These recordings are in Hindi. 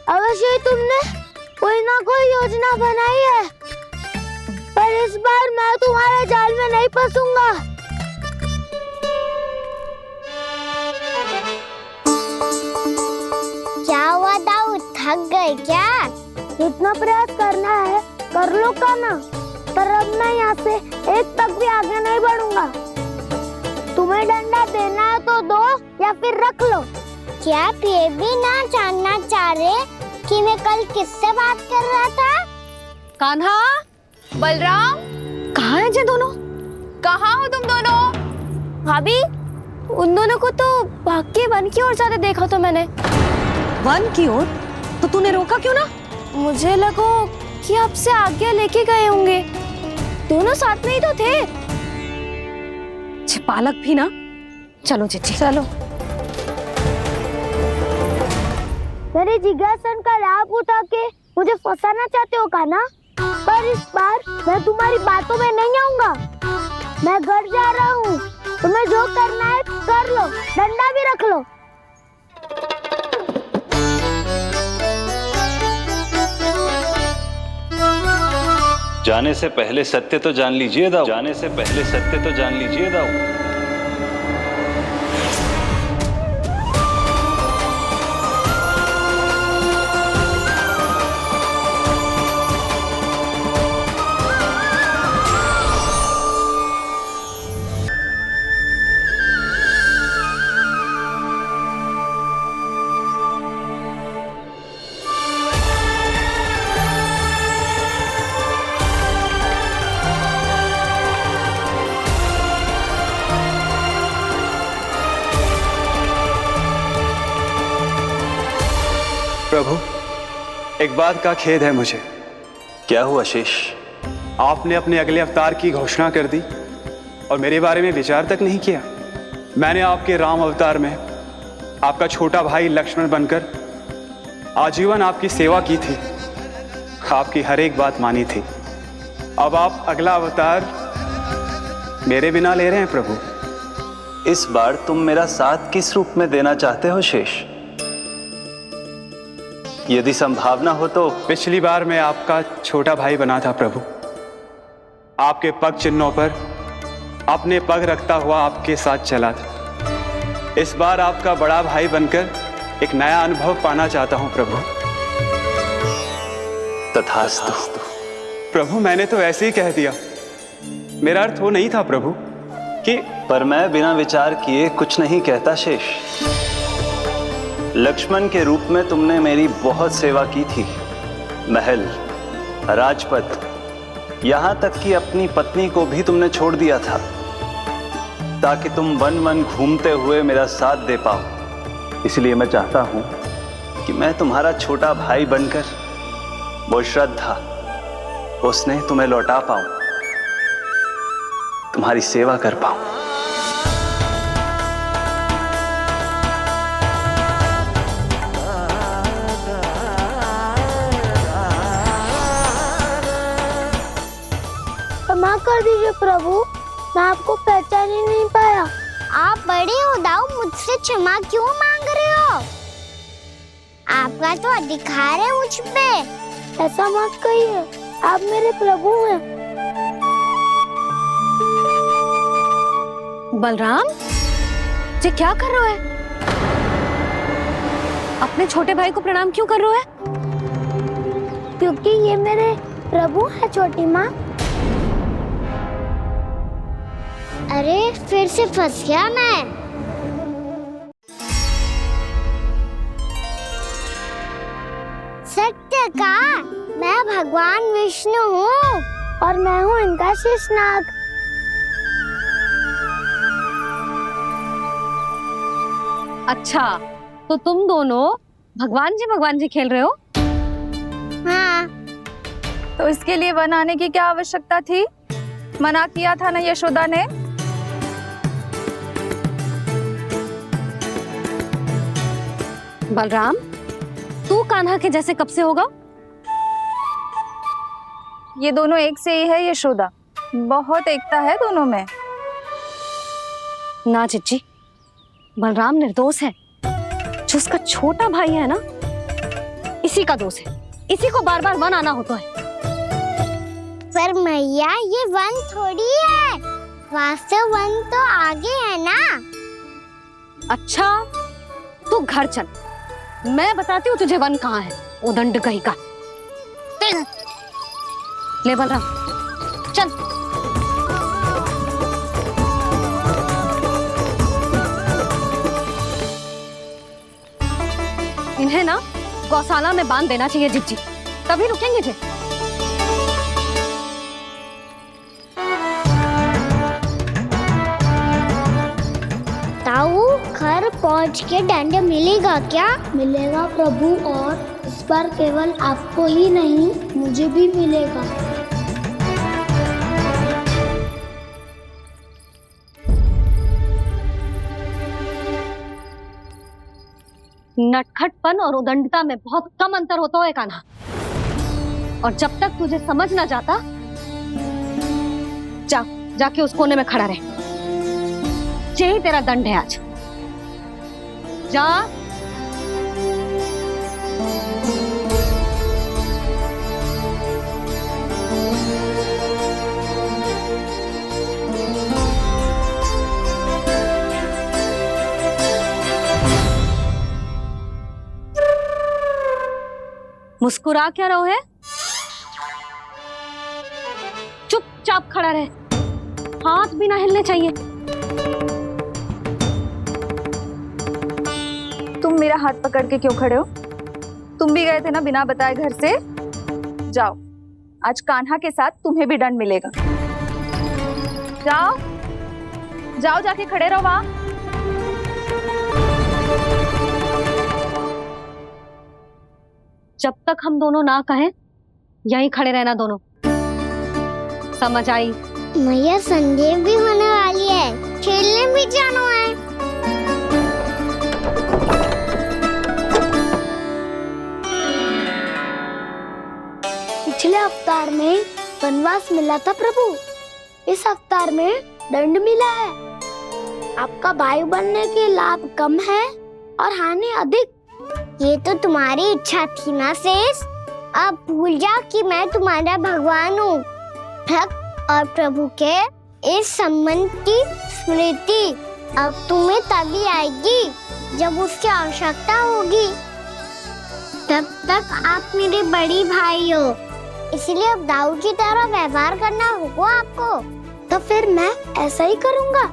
अवश्य ही तुमने कोई ना कोई योजना बनाई है, पर इस बार मैं तुम्हारे जाल में नहीं फंसूंगा। क्या हुआ दाऊद, थक गए क्या? जितना प्रयास करना है कर लो कान्हा, पर अब मैं यहाँ से एक तक भी आगे नहीं बढ़ूंगा। तुम्हें डंडा देना है तो दो या फिर रख लो। क्या आप ये भी ना जानना चाह रहे कि मैं कल किससे बात कर रहा था? कान्हा, बलराम, कहाँ हैं ये दोनों? कहाँ हो तुम दोनों? भाभी, उन दोनों को तो भाग के वन की ओर जाते देखा तो मैंने। वन की ओर? तो तूने रोका क्यों ना? मुझे लगा कि आपसे आगे लेके गए होंगे, दोनों साथ में ही तो थे। पालक भी ना। चलो चिट्ठी, चलो। मेरे जिज्ञासन का लाभ उठा के मुझे फंसाना चाहते हो कान्हा, पर इस बार मैं तुम्हारी बातों में नहीं आऊंगा। मैं घर जा रहा हूँ, तुम्हें जो करना है कर लो, डंडा भी रख लो। जाने से पहले सत्य तो जान लीजिए दाऊ। जाने से पहले सत्य तो जान लीजिए दाऊ। प्रभु, एक बात का खेद है मुझे। क्या हुआ शेष? आपने अपने अगले अवतार की घोषणा कर दी और मेरे बारे में विचार तक नहीं किया। मैंने आपके राम अवतार में आपका छोटा भाई लक्ष्मण बनकर आजीवन आपकी सेवा की थी, आपकी हर एक बात मानी थी। अब आप अगला अवतार मेरे बिना ले रहे हैं प्रभु। इस बार तुम मेरा साथ किस रूप में देना चाहते हो शेष? यदि संभावना हो तो। पिछली बार मैं आपका छोटा भाई बना था प्रभु, आपके पग चिन्हों पर अपने पग रखता हुआ आपके साथ चला था। इस बार आपका बड़ा भाई बनकर एक नया अनुभव पाना चाहता हूं प्रभु। तथास्तु। प्रभु, मैंने तो ऐसे ही कह दिया, मेरा अर्थ वो नहीं था प्रभु कि। पर मैं बिना विचार किए कुछ नहीं कहता शेष। लक्ष्मण के रूप में तुमने मेरी बहुत सेवा की थी। महल, राजपथ, यहां तक कि अपनी पत्नी को भी तुमने छोड़ दिया था ताकि तुम वन वन घूमते हुए मेरा साथ दे पाओ। इसलिए मैं चाहता हूं कि मैं तुम्हारा छोटा भाई बनकर वो श्रद्धा, वो स्नेह तुम्हें लौटा पाऊं, तुम्हारी सेवा कर पाऊं। क्षमा कर दीजिए प्रभु, मैं आपको पहचान ही नहीं पाया। आप बड़े हो दाऊ, मुझसे क्षमा क्यों मांग रहे हो? आपका तो अधिकार है मुझ पे। ऐसा मत कहिए, आप मेरे प्रभु हैं। बलराम, ये क्या कर रहे हो? अपने छोटे भाई को प्रणाम क्यों कर रहे हो? क्योंकि ये मेरे प्रभु है छोटी माँ। अरे फिर से फंस गया मैं। सत्य का, मैं भगवान विष्णु हूँ और मैं हूँ इनका शेषनाग। अच्छा, तो तुम दोनों भगवान जी खेल रहे हो? हाँ। तो इसके लिए वन आने की क्या आवश्यकता थी? मना किया था ना यशोदा ने। बलराम, तू कान्हा के जैसे कब से होगा? ये दोनों एक से ही है यशोदा, बहुत एकता है दोनों में। ना चिच्ची, बलराम निर्दोष है। जो उसका छोटा भाई है ना, इसी का दोष है, इसी को बार बार वन आना होता है। पर मैया ये वन थोड़ी है, वास्तव वन तो आगे है ना। अच्छा तू घर चल, मैं बताती हूँ तुझे वन कहाँ है, उदंड कहीं का। ले बलराम चल। इन्हें ना गौशाला में बांध देना चाहिए जिज्जी, तभी रुकेंगे जे। ताऊ घर पहुंच के दंड मिलेगा क्या? मिलेगा प्रभु, और इस बार केवल आपको ही नहीं मुझे भी मिलेगा। नटखटपन और उदंडता में बहुत कम अंतर होता है कान्हा, और जब तक तुझे समझ ना जाता, जाके उस कोने में खड़ा रहे। यही तेरा दंड है आज। जा। मुस्कुरा क्या रहो है? चुपचाप खड़ा रहे, हाथ भी ना हिलने चाहिए। तुम मेरा हाथ पकड़ के क्यों खड़े हो? तुम भी गए थे ना बिना बताए घर से। जाओ, आज कान्हा के साथ तुम्हें भी दंड मिलेगा। जाओ जाओ, जाके खड़े रहो वहां। जब तक हम दोनों ना कहें, यहीं खड़े रहना दोनों। समझ आई? मैया संध्या भी होने वाली है, खेलने भी जाना है। पिछले अवतार में वनवास मिला था प्रभु, इस अवतार में दंड मिला है। आपका भाई बनने के लाभ कम है और हानि अधिक। ये तो तुम्हारी इच्छा थी ना शेष, अब भूल जा कि मैं तुम्हारा भगवान हूँ। भक्त और प्रभु के इस संबंध की स्मृति अब तुम्हें तभी आएगी जब उसकी आवश्यकता होगी। तब तक आप मेरे बड़ी भाई हो, इसलिए अब दाऊ की तरह व्यवहार करना होगा आपको। तो फिर मैं ऐसा ही करूँगा,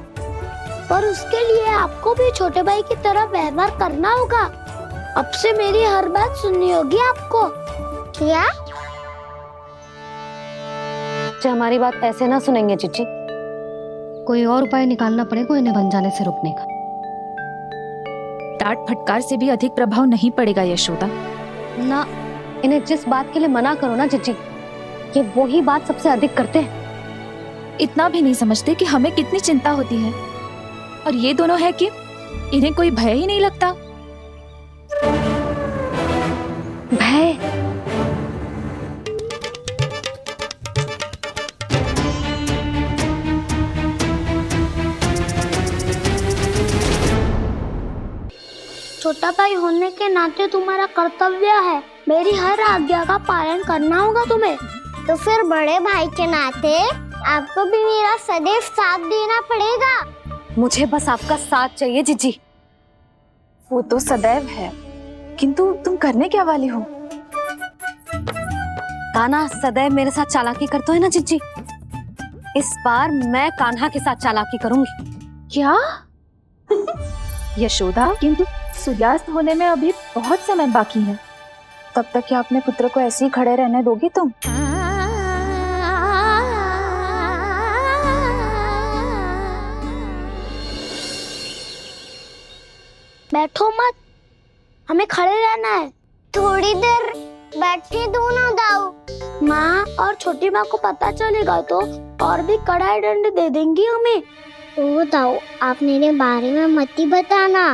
पर उसके लिए आपको भी छोटे भाई की तरह व्यवहार करना होगा। अब से मेरी हर बात सुननी होगी आपको। क्या? जो हमारी बात ऐसे ना सुनेंगे चिच्ची, कोई और उपाय निकालना पड़ेगा इन्हें बन जाने से रुकने का। डांट फटकार से भी अधिक प्रभाव नहीं पड़ेगा यशोदा। ना, इन्हें जिस बात के लिए मना करो ना चिच्ची, ये वही बात सबसे अधिक करते हैं। इतना भी नहीं समझते कि हमें कितनी चिंता होती है, और ये दोनों है कि इन्हें कोई भय ही नहीं लगता। भय? छोटा भाई होने के नाते तुम्हारा कर्तव्य है, मेरी हर आज्ञा का पालन करना होगा तुम्हें। तो फिर बड़े भाई के नाते आपको भी मेरा सदैव साथ देना पड़ेगा। मुझे बस आपका साथ चाहिए जिज्जी। वो तो सदैव है, किंतु तुम करने क्या वाली हो? कान्हा सदैव मेरे साथ चालाकी करता है ना जिज्जी, इस बार मैं कान्हा के साथ चालाकी करूंगी। क्या? यशोदा, किंतु सूर्यास्त होने में अभी बहुत समय बाकी है, तब तक क्या अपने पुत्र को ऐसे ही खड़े रहने दोगी तुम? बैठो मत, हमें खड़े रहना है। थोड़ी देर बैठे दो ना दाऊ। माँ और छोटी माँ को पता चलेगा तो और भी कड़ा दंड दे देंगी हमें। ओ दाऊ, आप मेरे बारे में मत ही बताना,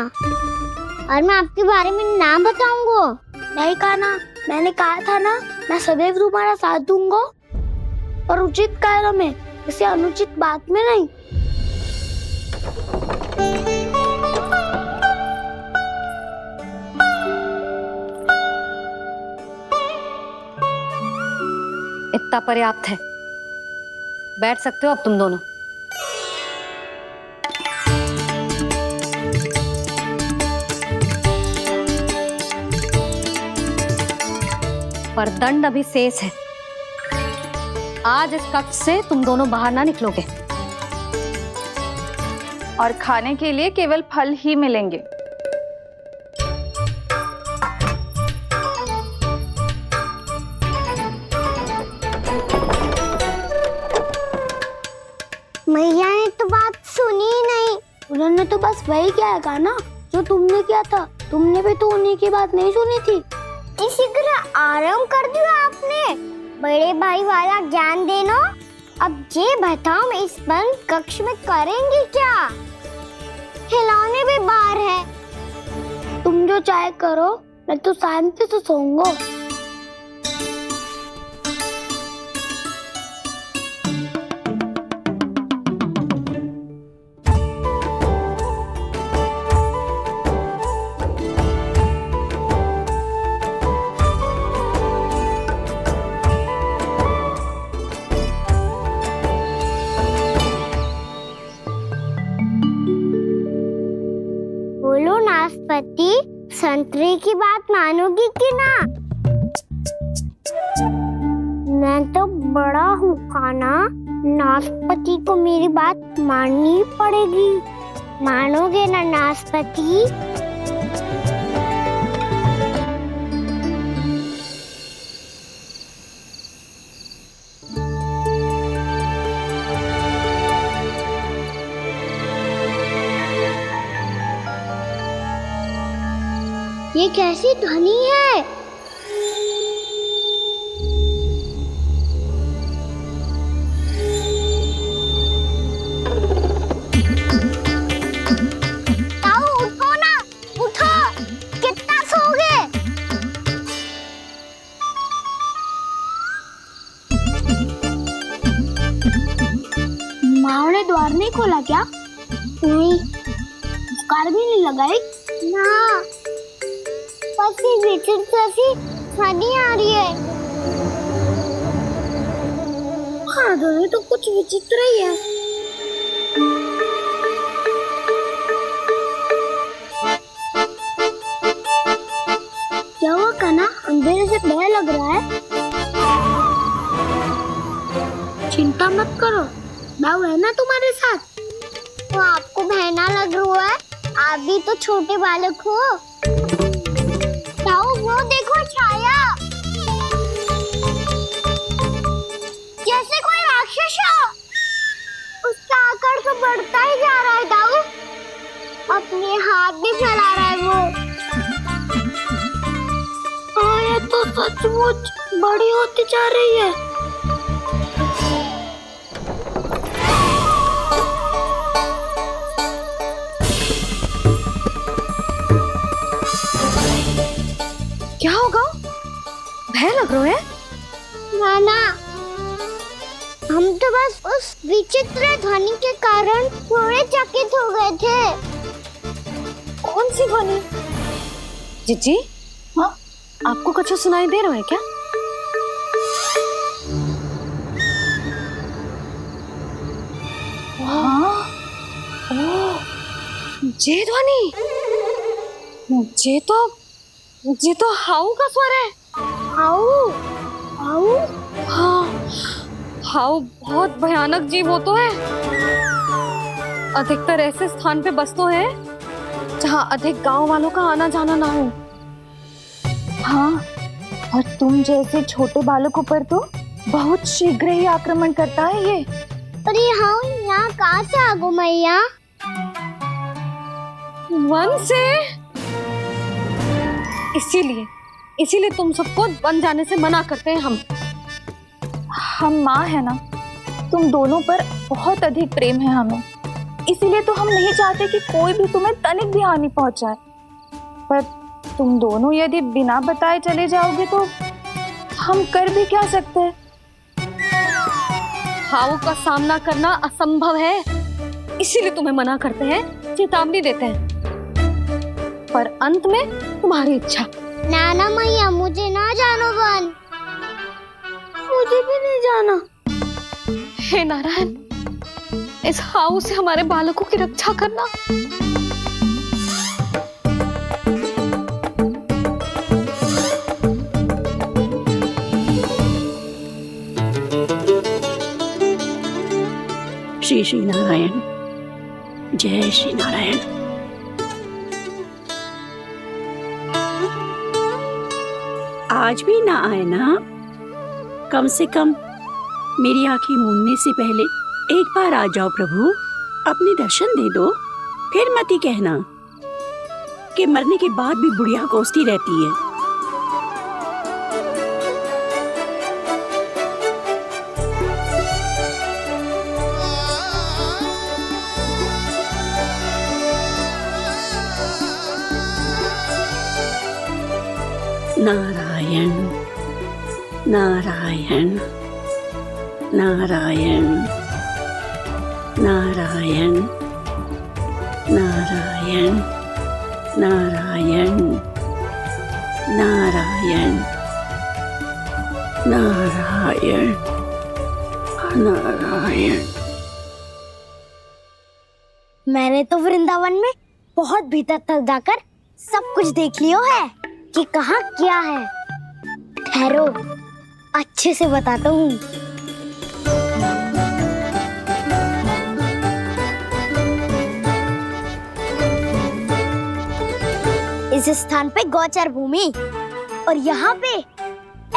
और मैं आपके बारे में ना बताऊंगा। नहीं कहा ना, मैंने कहा था ना, मैं सदैव तुम्हारा साथ दूंगा, और उचित कार्य में, किसी अनुचित बात में नहीं। इतना पर्याप्त है। बैठ सकते हो अब तुम दोनों। पर दंड अभी शेष है। आज इस कक्ष से तुम दोनों बाहर ना निकलोगे। और खाने के लिए केवल फल ही मिलेंगे। मैया ने तो बात सुनी ही नहीं। उन्होंने तो बस वही कहा ना जो तुमने किया था। तुमने भी तो उन्हीं की बात नहीं सुनी थी। इसी तरह आराम कर दिया आपने। बड़े भाई वाला ज्ञान देना। अब ये बताओ इस बंद कक्ष में करेंगे क्या? खिलौने भी बाहर है। तुम जो चाहे करो, मैं तो शांति से सोऊंगा। बोलो नाशपाती, संतरे की बात मानोगी कि ना? मैं तो बड़ा हूँ खाना। नाशपाती को मेरी बात माननी पड़ेगी। मानोगे ना नाशपाती? ये कैसी ध्वनि है? ताऊ उठो ना, उठो। कितना सोओगे? माँ ने द्वार नहीं खोला क्या? नहीं। कार भी नहीं लगाई ना। विचित्र सी ध्वनि आ रही है। हाँ दोनों तो कुछ विचित्र ही है। क्या हुआ कान्हा? अंधेरे से भय लग रहा है। चिंता मत करो, दाऊ है ना तुम्हारे साथ। तो आपको भय ना लग रहा है? आप भी तो छोटे बालक हो। वो देखो छाया, जैसे कोई राक्षस हो। उसका आकार तो बढ़ता ही जा रहा है दाऊ। अपने हाथ भी फैला रहा है वो। हाँ ये तो सचमुच बड़ी होती जा रही है। क्या होगा? भय लग रहा है? नाना, हम तो बस उस विचित्र ध्वनि के कारण थोड़े चकित हो गए थे। कौन सी ध्वनि? जीजी, हाँ, आपको कुछ सुनाई दे रहा है क्या? हाँ, ओह, ये ध्वनि, ये तो हाउ का स्वर है। हाउ? हाउ? हाँ, हाउ बहुत भयानक जीव हो तो है। अधिकतर ऐसे स्थान पे बसते हैं जहाँ अधिक गांव वालों का आना जाना ना हो। हाँ, और तुम जैसे छोटे बालकों पर तो बहुत शीघ्र ही आक्रमण करता है ये। अरे हाउ यहाँ कहाँ से आ गो मैया? वन से। इसीलिए तुम सबको वन जाने से मना करते हैं हम माँ है ना, तुम दोनों पर बहुत अधिक प्रेम है हमें। इसीलिए तो हम नहीं चाहते कि कोई भी तुम्हें तनिक भी हानि पहुंचाए। पर तुम दोनों यदि बिना बताए चले जाओगे तो हम कर भी क्या सकते हैं? हाउ का सामना करना असंभव है, इसीलिए तुम्हें मना करते हैं, चेतावनी देते हैं। पर अंत में तुम्हारी इच्छा। नाना मैया मुझे ना जानो वन। मुझे भी नहीं ना। हे नारायण, इस हाउ से हमारे बालकों की रक्षा करना। श्री श्री नारायण, जय श्री नारायण। आज भी ना आए ना? कम से कम मेरी आंखें मूंदने से पहले एक बार आ जाओ प्रभु, अपने दर्शन दे दो। फिर मत ही कहना कि मरने के बाद भी बुढ़िया कोसती रहती है। नारायण नारायण नारायण नारायण नारायण नारायण नारायण नारायण नारायण। मैंने तो वृंदावन में बहुत भीतर तक जाकर सब कुछ देख लियो है कि कहाँ क्या है। ठहरो, अच्छे से बताता हूँ। इस स्थान पे गौचर भूमि और यहाँ पे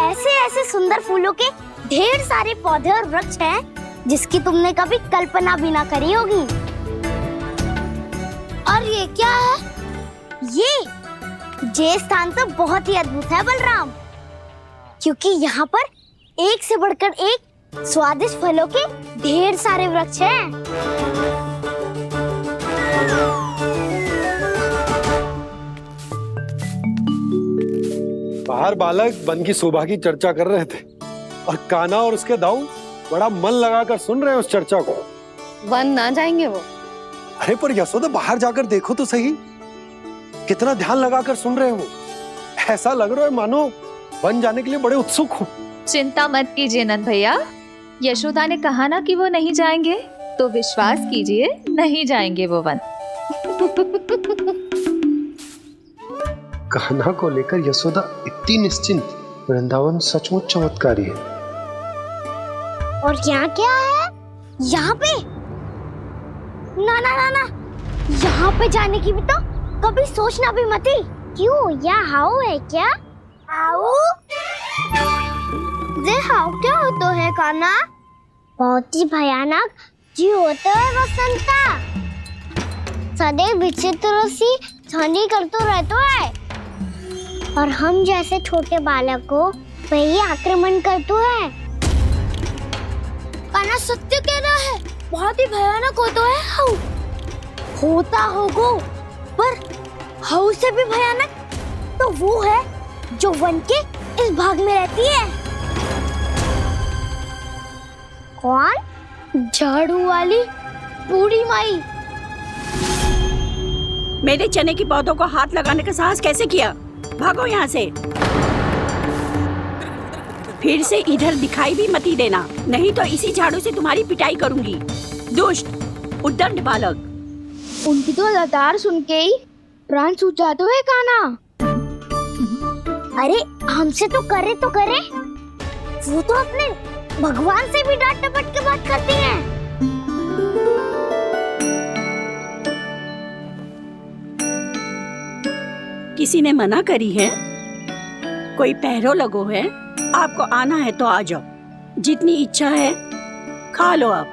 ऐसे ऐसे सुंदर फूलों के ढेर सारे पौधे और वृक्ष हैं जिसकी तुमने कभी कल्पना भी ना करी होगी। और ये क्या है? ये स्थान तो बहुत ही अद्भुत है बलराम, क्योंकि यहाँ पर एक से बढ़कर एक स्वादिष्ट फलों के ढेर सारे वृक्ष हैं। बाहर बालक वन की शोभा की चर्चा कर रहे थे और कान्हा और उसके दाऊ बड़ा मन लगाकर सुन रहे हैं उस चर्चा को। वन ना जाएंगे वो? अरे पर यशोदा, बाहर जाकर देखो तो सही, कितना ध्यान लगाकर सुन रहे हो। ऐसा लग रहा है मानो वन जाने के लिए बड़े उत्सुक हो। चिंता मत कीजिए नंद भैया, यशोदा ने कहा ना कि वो नहीं जाएंगे, तो विश्वास कीजिए नहीं जाएंगे वो वन। कान्हा को लेकर यशोदा इतनी निश्चिंत, वृंदावन सचमुच चमत्कारी है। और यहाँ क्या है? यहाँ पे ना ना ना ना, यहाँ पे जाने की भी तो कभी सोचना भी मत ही। क्यों, यहाँ हाउ है क्या? हाउ? ये हाउ क्या होता है कान्हा? बहुत ही भयानक जी होता है वसंता। सदैव विचित्र सी ध्वनि करते रहता है और हम जैसे छोटे बालक को वही आक्रमण करते हैं। कान्हा सत्य कह रहा है, बहुत ही भयानक होता है हाउ। होता होगा, पर हाउ से भी भयानक तो वो है जो वन के इस भाग में रहती है। कौन? झाड़ू वाली बूढ़ी माई। मेरे चने की पौधों को हाथ लगाने का साहस कैसे किया? भागो यहाँ से। फिर से इधर दिखाई भी मत ही देना, नहीं तो इसी झाड़ू से तुम्हारी पिटाई करूंगी। दुष्ट उद्दंड बालक। उनकी तो लतार सुन के ही प्राण सूझ जाते हैं कान्हा। अरे हमसे तो करे, वो तो अपने भगवान से भी डांट डपट के बात करती हैं। किसी ने मना करी है? कोई पहरो लगो है? आपको आना है तो आ जाओ, जितनी इच्छा है खा लो आप,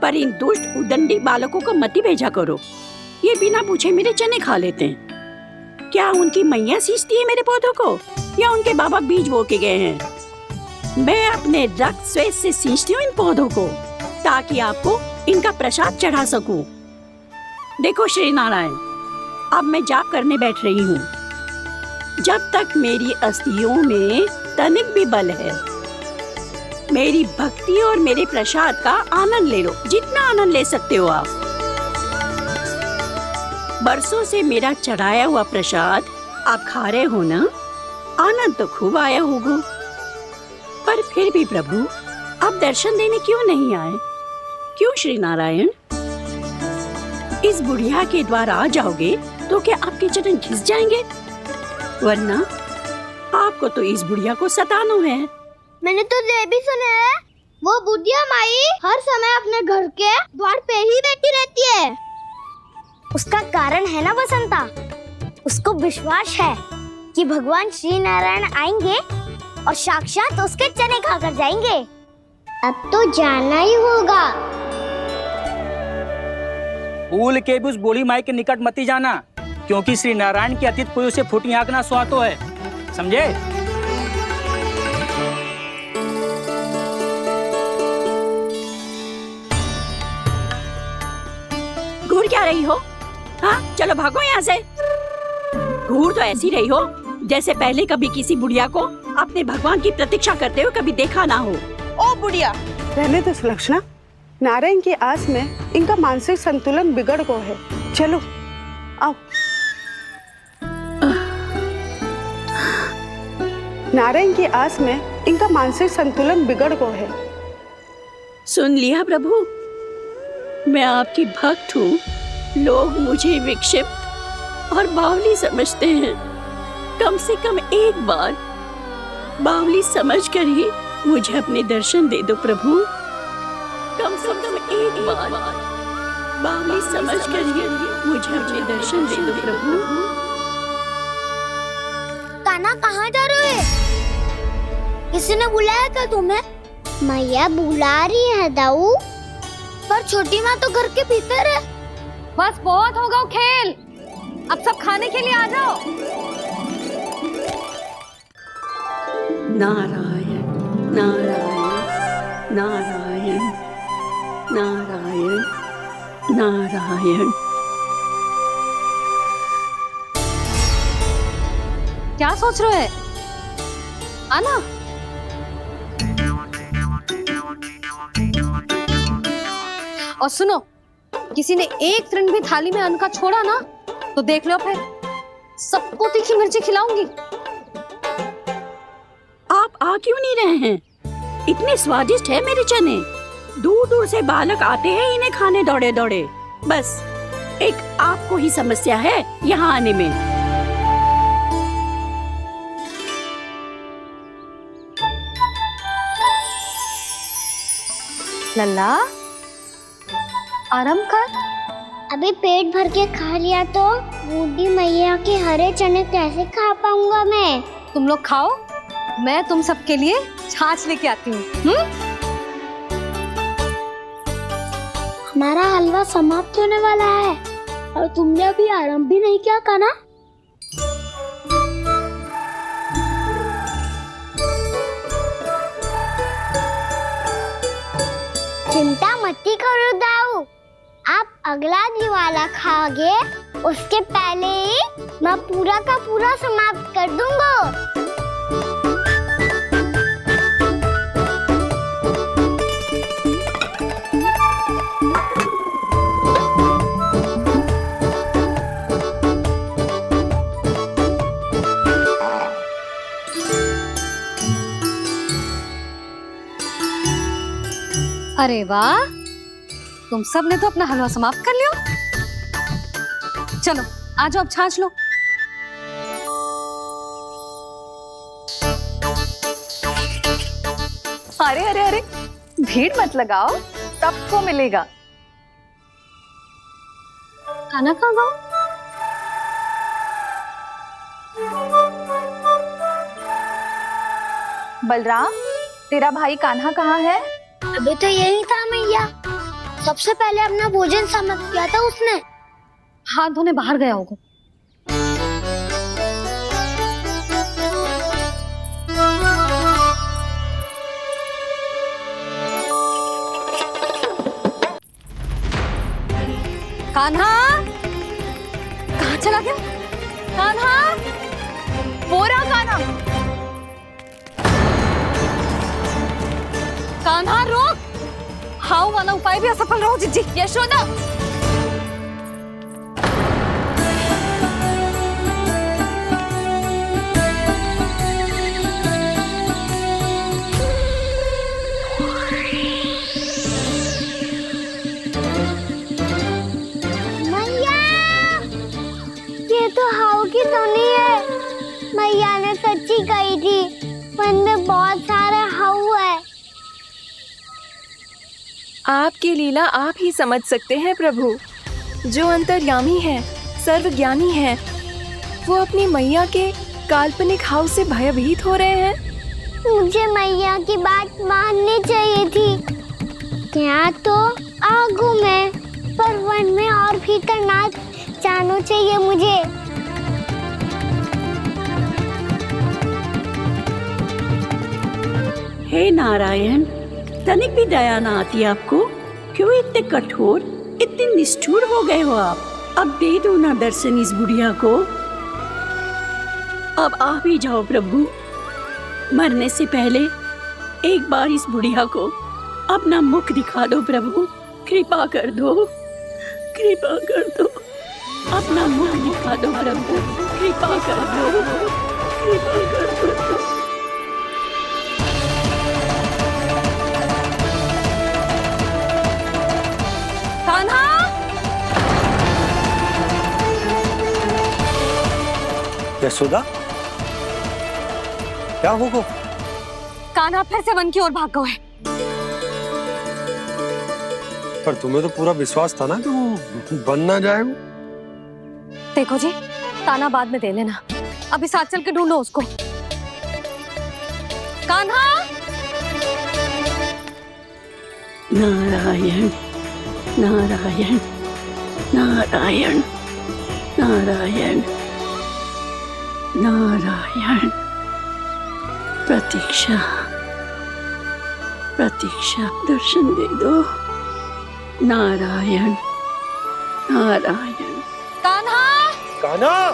पर इन दुष्ट उदंडी बालकों को मत ही भेजा करो। ये बिना पूछे मेरे चने खा लेते हैं। क्या उनकी मैया सींचती है मेरे पौधों को, या उनके बाबा बीज बो के गए हैं? मैं अपने रक्त स्वेद से सींचती हूँ इन पौधों को, ताकि आपको इनका प्रसाद चढ़ा सकूं। देखो श्री नारायण, अब मैं जाप करने बैठ रही हूँ। जब तक मेरी अस्थियों में तनिक भी बल है, मेरी भक्ति और मेरे प्रसाद का आनंद ले लो, जितना आनंद ले सकते हो आप। बरसों से मेरा चढ़ाया हुआ प्रसाद आप खा रहे हो ना, आनंद तो खूब आया होगा। पर फिर भी प्रभु, आप दर्शन देने क्यों नहीं आए? क्यों श्री नारायण? इस बुढ़िया के द्वार आ जाओगे तो क्या आपके चरण घिस जाएंगे? वरना आपको तो इस बुढ़िया को सताना है। मैंने तो ये भी सुना है, वो बुढ़िया माई हर समय अपने घर के द्वार पे ही बैठी रहती है। उसका कारण है ना बसंता, उसको विश्वास है कि भगवान श्री नारायण आएंगे और साक्षात उसके चने खाकर जाएंगे। अब तो जाना ही होगा। भूल के भी उस बूढ़ी माई के निकट मती जाना, क्योंकि श्री नारायण की अतीत कोई उसे फूटी आंख ना सुहातो है, समझे? घूर क्या रही हो? हाँ, चलो भागो यहाँ से। घूर तो ऐसी रही हो जैसे पहले कभी किसी बुढ़िया को अपने भगवान की प्रतीक्षा करते हुए कभी देखा ना हो। ओ बुढ़िया, रहने दो सुलक्षणा, नारायण की आस में इनका मानसिक संतुलन बिगड़ गया है। चलो आओ। नारायण की आस में इनका मानसिक संतुलन बिगड़ गया है। सुन लिया प्रभु, मैं आपकी भक्त हूँ। लोग मुझे विक्षिप्त और बावली समझते हैं। कम से कम एक बार बावली समझकर ही मुझे अपने दर्शन दे दो प्रभु। कम से कम एक बार बावली समझकर ही मुझे अपने दर्शन दे दो प्रभु। कान्हा कहाँ जा रहे हो? किसी ने बुलाया क्या तुम्हें? मैया बुला रही है दाऊ, पर छोटी माँ तो घर के भीतर है। बस बहुत होगा वो खेल, अब सब खाने के लिए आ जाओ। नारायण नारायण नारायण नारायण नारायण। क्या सोच रहे हैं? आना। और सुनो, किसी ने एक तृण भी थाली में अन्न का छोड़ा ना तो देख लो, फिर सबको तीखी मिर्ची खिलाऊंगी। आप आ क्यों नहीं रहे हैं? इतने स्वादिष्ट है मेरे चने। दूर दूर से बालक आते हैं इन्हें खाने दौड़े दौड़े। बस एक आपको ही समस्या है यहाँ आने में। लल्ला, आराम कर। अभी पेट भर के खा लिया तो बूढ़ी मैया के हरे चने कैसे खा पाऊंगा मैं? तुम लोग खाओ, मैं तुम सबके लिए छाछ लेके आती हूँ। हमारा हलवा समाप्त होने वाला है और तुमने अभी आराम भी नहीं किया कान्हा। चिंता मत करो दाऊ, आप अगला दिवाला खाओगे उसके पहले ही मैं पूरा का पूरा समाप्त कर दूंगा। अरे वाह, तुम सब ने तो अपना हलवा समाप्त कर लिया। चलो आ जाओ, अब छाछ लो। अरे अरे अरे, भीड़ मत लगाओ, सबको मिलेगा। खाना खा गो। बलराम, तेरा भाई कान्हा कहाँ है? अभी तो यही था मैया, सबसे पहले अपना भोजन समाप्त किया था उसने। हाथ धोने बाहर गया होगा। कान्हा कहाँ चला गया? कान्हा, वो रहा कान्हा। कान्हा रोक, हाउ वाला उपाय भी असफल रहो जिज्जी। यशोदा, आपकी लीला आप ही समझ सकते हैं प्रभु। जो अंतर्यामी है, सर्वज्ञानी है, वो अपनी मैया के काल्पनिक हाव से भयभीत हो रहे हैं। मुझे मैया की बात माननी चाहिए थी। क्या तो आगू में, पर वन में और भीतर ना जानो चाहिए मुझे। हे नारायण, तनिक भी दया ना आती आपको? क्यों इतने कठोर, इतने निष्ठुर हो गए हो आप? अब दे दो ना दर्शन इस बुढ़िया को। अब आ भी जाओ प्रभु। मरने से पहले एक बार इस बुढ़िया को अपना मुख दिखा दो प्रभु। कृपा कर दो, कृपा कर दो। अपना मुख दिखा दो प्रभु, कृपा कर दो, कृपा कर दो। कान्हा! यशोदा, क्या होगा? कान्हा फिर से वन की ओर भाग गए। पर तुम्हें तो पूरा विश्वास था ना कि वो बन ना जाए। वो देखो जी, ताना बाद में दे लेना, अभी साथ चल के ढूंढो उसको। कान्हा! नारायण नारायण नारायण नारायण नारायण। प्रतीक्षा प्रतीक्षा, दर्शन दे दो। नारायण नारायण। कान्हा! कान्हा!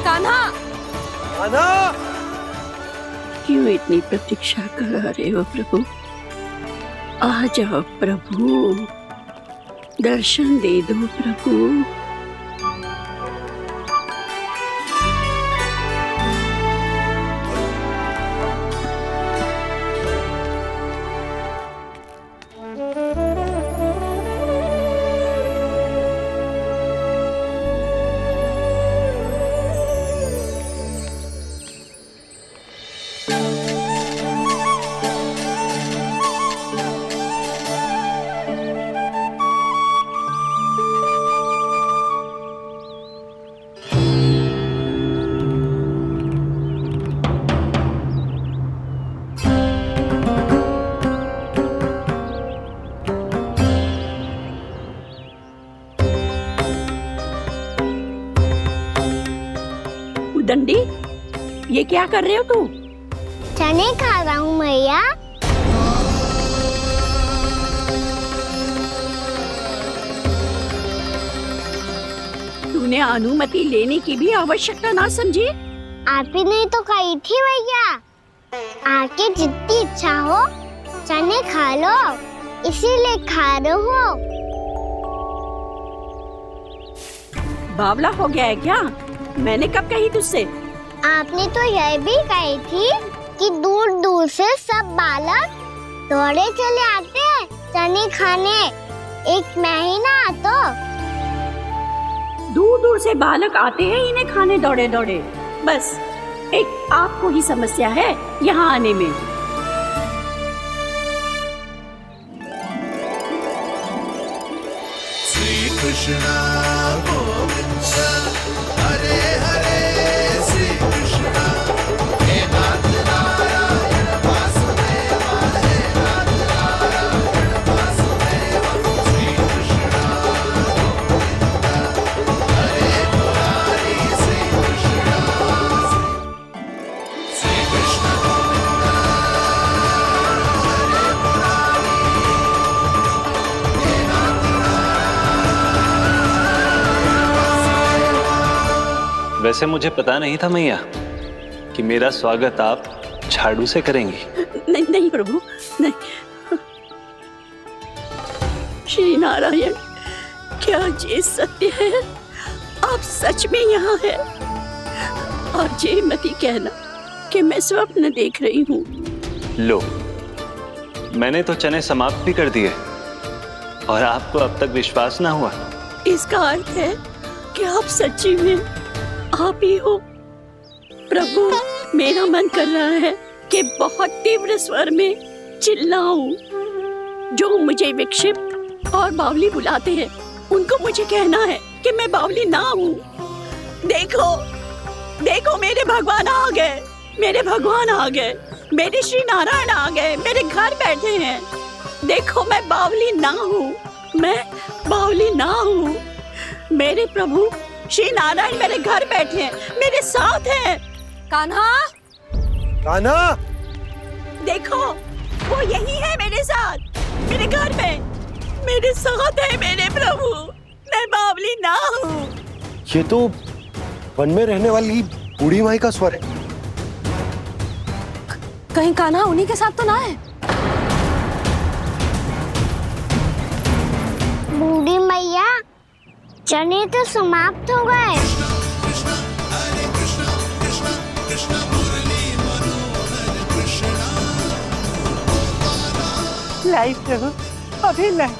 कान्हा! कान्हा! क्यों इतनी प्रतीक्षा करा रहे हो प्रभु? आ जाओ प्रभु, दर्शन दे दो प्रभु। दंडी, ये क्या कर रहे हो तू? चने खा रहा हूँ मैया। तूने अनुमति लेने की भी आवश्यकता ना समझी? आप ही नहीं तो कही थी भैया, आके जितनी इच्छा हो चने खा लो, इसीलिए खा रहे हो। बावला हो गया है क्या? मैंने कब कही तुझसे? आपने तो यह भी कही थी कि दूर दूर से सब बालक दौड़े चले आते हैं चने खाने, एक महीना तो दूर दूर से बालक आते हैं इन्हें खाने दौड़े दौड़े। बस एक आपको ही समस्या है यहाँ आने में। श्री कृष्ण गोविंद हरे हरे, श्री कृष्ण हे नाथ नारायण वासुदेव, हे नाथ नारायण वासुदेव। श्री कृष्ण गोविंद हरे मुरारी, श्री कृष्ण श्री कृष्ण गोविंद हरे मुरारी, हे नाथ वैसे मुझे पता नहीं था मैया कि मेरा स्वागत आप झाड़ू से करेंगी। नहीं नहीं प्रभु, नहीं। श्री नारायण, क्या ये सत्य है? आप सच में यहाँ हैं? और ये मत ही कहना कि मैं स्वप्न देख रही हूँ। लो, मैंने तो चने समाप्त भी कर दिए और आपको अब तक विश्वास ना हुआ। इसका अर्थ है कि आप सच्ची में आप ही हो, प्रभु, मेरा मन कर रहा है कि बहुत तीव्र स्वर में चिल्लाऊं। जो मुझे विक्षिप्त और बावली बुलाते हैं, उनको मुझे कहना है कि मैं बावली ना हूँ। देखो, देखो मेरे भगवान आ गए, मेरे भगवान आ गए, मेरे श्री नारायण आ गए, मेरे घर बैठे हैं। देखो मैं बावली ना हूँ, मैं बावली ना हूँ। मेरे प्रभु श्री नारायण मेरे घर बैठे हैं, मेरे साथ हैं। कान्हा, कान्हा, देखो वो यही है मेरे साथ, मेरे घर में मेरे साथ है मेरे प्रभु। मैं बावली ना हूँ। ये तो वन में रहने वाली बूढ़ी माई का स्वर है। कहीं कान्हा उन्हीं के साथ तो ना है? बूढ़ी मैया, चने तो समाप्त हो गए। लाई प्रभु, अभी लाई।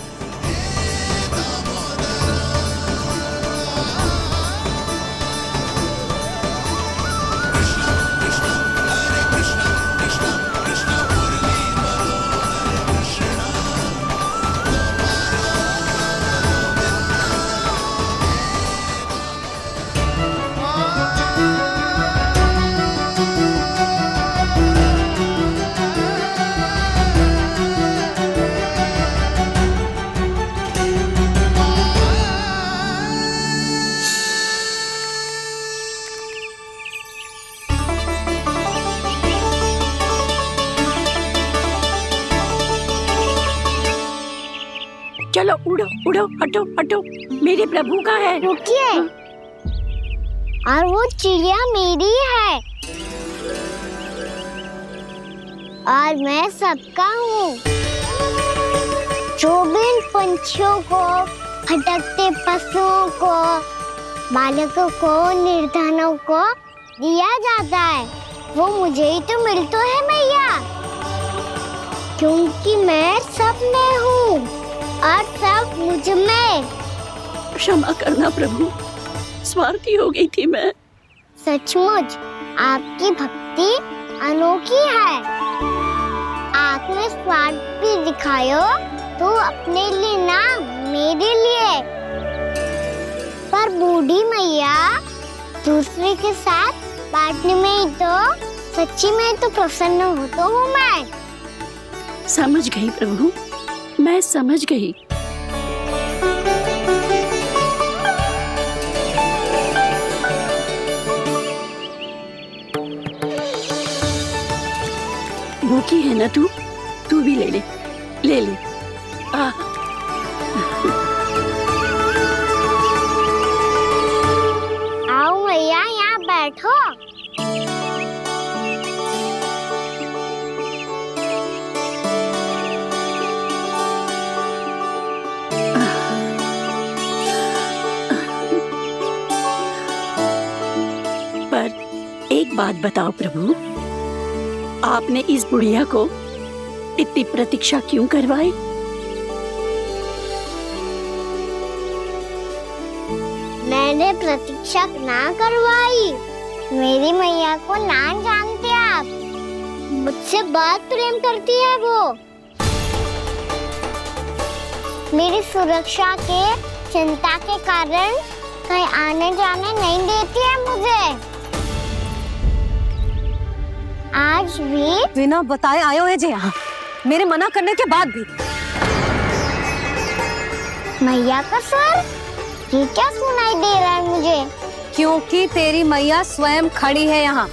चलो उड़ो उड़ो, हटो हटो, मेरे प्रभु का है। रुकिए, और वो चिड़िया मेरी है और मैं सबका हूँ। जो भी इन पंछियों को, भटकते पशुओं को, बालकों को, निर्धनों को दिया जाता है, वो मुझे ही तो मिलता है मैया, क्योंकि मैं सब में हूँ और सब मुझ में। क्षमा करना प्रभु, स्वार्थी हो गई थी मैं। सचमुच आपकी भक्ति अनोखी है। आपने स्वार्थ भी दिखायो तो अपने लिए ना, मेरे लिए। पर बूढ़ी मैया, दूसरे के साथ बांटने में ही तो सच्ची में तो प्रसन्न होता हूँ मैं। समझ गई प्रभु, मैं समझ गई। भूखी है ना तू? तू भी ले ले, ले ले। आओ मैया, यहाँ बैठो। एक बात बताओ प्रभु, आपने इस बुढ़िया को इतनी प्रतीक्षा क्यों करवाई? मैंने प्रतीक्षा ना करवाई। मेरी मैया को ना जानते आप, मुझसे बहुत प्रेम करती है वो। मेरी सुरक्षा के चिंता के कारण कहीं आने जाने नहीं देती है मुझे। आज भी बिना बताए आए हुए जे यहाँ, मेरे मना करने के बाद भी। मैया का स्वर, ये क्या सुनाई दे रहा है मुझे? क्योंकि तेरी मैया स्वयं खड़ी है यहाँ।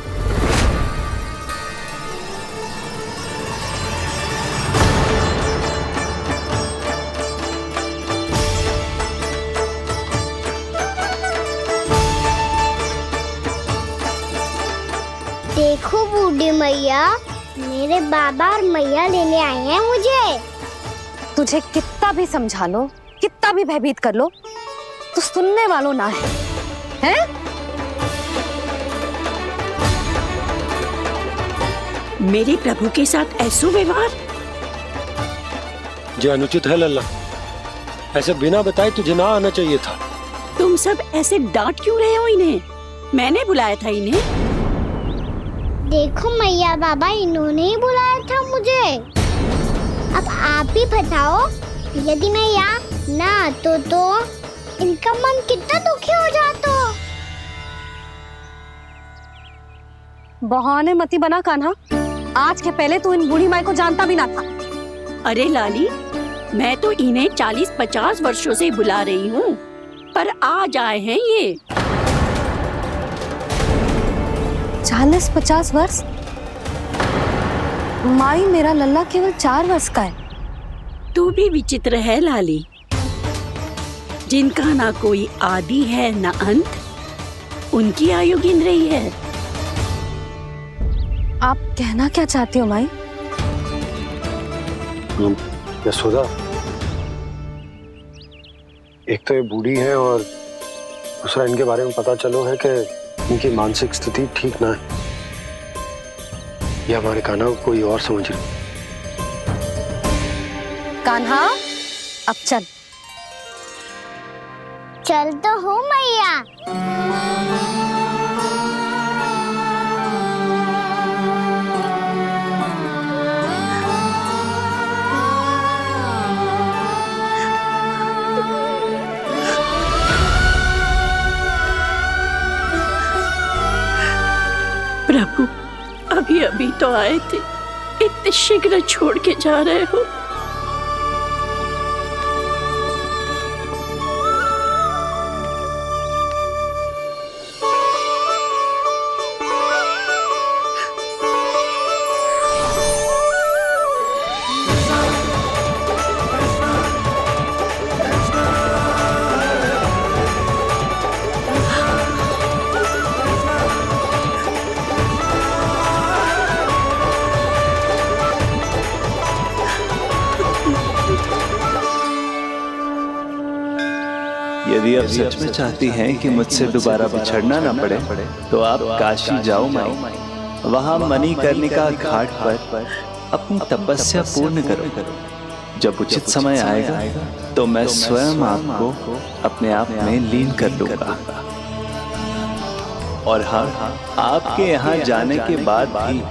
देखो बूढ़ी मैया, मेरे बाबा और मैया लेने आए हैं मुझे। तुझे कितना भी समझा लो, कितना भी भयभीत कर लो, तो सुनने वालों ना है, हैं? मेरे प्रभु के साथ ऐसा व्यवहार जो अनुचित है लल्ला। ऐसे बिना बताए तुझे ना आना चाहिए था। तुम सब ऐसे डांट क्यों रहे हो इन्हें? मैंने बुलाया था इन्हें। देखो मैया बाबा, इन्होंने ही बुलाया था मुझे। अब आप ही बताओ, यदि मैं यहाँ ना आतो तो इनका मन कितना दुखी हो जाता। बहाने मती बना कान्हा, आज के पहले तू इन बूढ़ी माई को जानता भी ना था। अरे लाली, मैं तो इन्हें 40-50 वर्षों से बुला रही हूँ, पर आज आए हैं ये। 40-50 वर्ष? माई, मेरा लल्ला केवल 4 वर्ष का है। तू भी विचित्र है लाली, जिनका ना कोई आदि है ना अंत, उनकी आयु गिन रही है। आप कहना क्या चाहती हो माई? यशोदा, एक तो ये बूढ़ी है और दूसरा इनके बारे में पता चलो है कि इनकी मानसिक स्थिति ठीक ना है। ये हमारे कान्हा को कोई और समझ रही। कान्हा, अब चल। चल तो हो मैया। प्रभु, अभी अभी तो आए थे, इतने शीघ्र छोड़ के जा रहे हो। यदि आप सच में चाहती हैं कि मुझसे दोबारा बिछड़ना ना पड़े तो आप काशी जाओ माई। वहां मणिकर्णिका घाट पर अपनी तपस्या पूर्ण करो। जब उचित समय आएगा तो मैं स्वयं आपको अपने आप में लीन कर लूंगा। और हाँ, आपके यहाँ जाने के बाद भी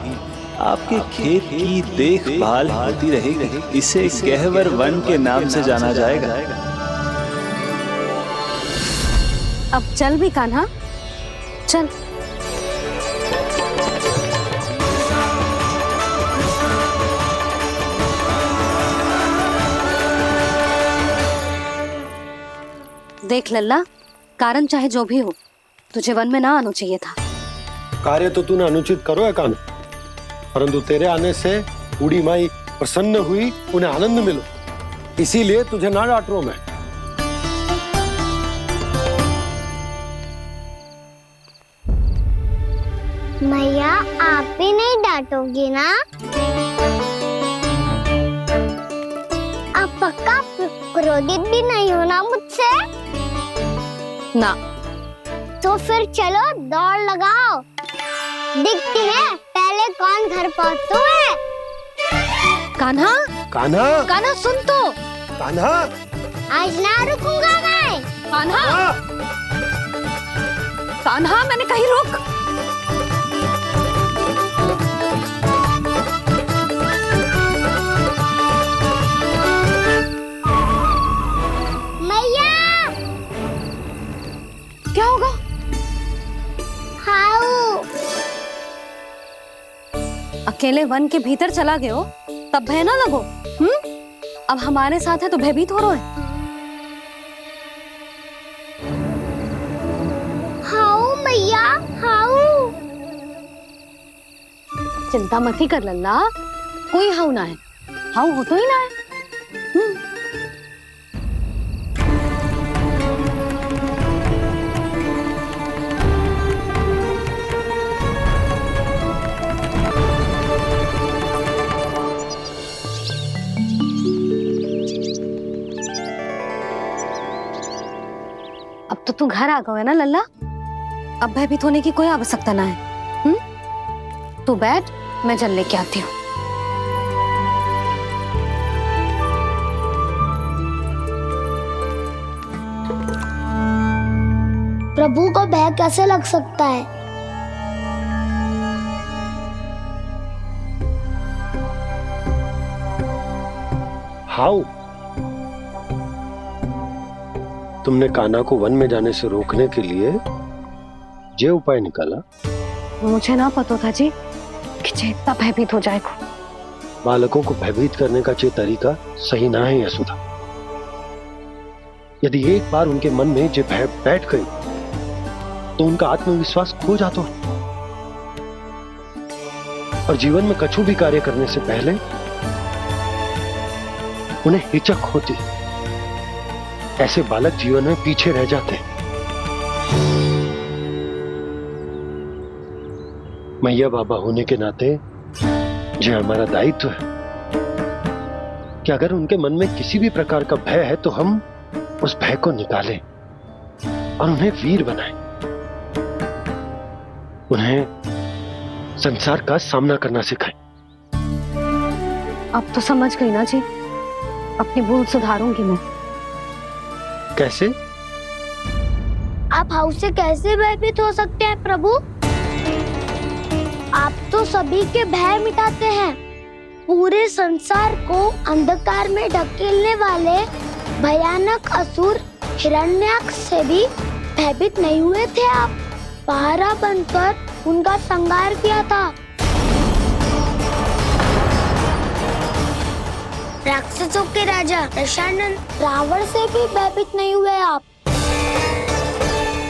आपके खेत की देखभाल होती रहेगी। इसे गहवर वन के नाम से जाना जाएगा। अब चल भी कान्हा, चल। देख लल्ला, कारण चाहे जो भी हो, तुझे वन में ना आना चाहिए था। कार्य तो तूने अनुचित करो है कान्हा, परंतु तेरे आने से बूढ़ी माई प्रसन्न हुई, उन्हें आनंद मिलो, इसीलिए तुझे ना डांट रहा हूं मैं। मैया, आप भी नहीं डांटोगी ना? आप पक्का क्रोधित भी नहीं हो ना मुझसे? ना। तो फिर चलो दौड़ लगाओ, दिखती है पहले कौन घर पहुंचता है। कान्हा, कान्हा, कान्हा सुन तो। कान्हा, आज ना रुकूंगा मैं। कान्हा, कान्हा, मैंने कहीं रुक। क्या होगा? हाउ? अकेले वन के भीतर चला गए हो तब भय ना लगो। अब हमारे साथ है तो भयभीत हो रहे हो। हाउ मैया, हाउ? चिंता मत ही कर लल्ला, कोई हाउ ना है। हाउ हो तो ही ना है। अब तो तू घर आ गया है ना लल्ला, अब भयभीत होने की कोई आवश्यकता ना है। तू बैठ, मैं जल लेके आती हूँ। प्रभु को भय कैसे लग सकता है? हाउ? तुमने कान्हा को वन में जाने से रोकने के लिए ये उपाय निकाला? मुझे ना पता था जी कि जे इतना भयभीत हो जाएगा। बालकों को भयभीत करने का ये तरीका सही ना है यशोदा। यदि एक बार उनके मन में ये भय बैठ गई तो उनका आत्मविश्वास खो जाता है और जीवन में कछु भी कार्य करने से पहले उन्हें हिचक होती। ऐसे बालक जीवन में पीछे रह जाते हैं। मैया बाबा होने के नाते ये हमारा दायित्व है कि अगर उनके मन में किसी भी प्रकार का भय है तो हम उस भय को निकालें और उन्हें वीर बनाएं। उन्हें संसार का सामना करना सिखाएं। अब तो समझ गई ना जी, अपनी भूल सुधारूंगी मैं। कैसे? आप हाउस से कैसे भयभीत हो सकते हैं प्रभु? आप तो सभी के भय मिटाते हैं। पूरे संसार को अंधकार में ढकेलने वाले भयानक असुर हिरण्याक्ष से भी भयभीत नहीं हुए थे आप। पहरा बनकर उनका संहार किया था। राक्षसों के राजा दशानन रावण से भी भयभीत नहीं हुए आप।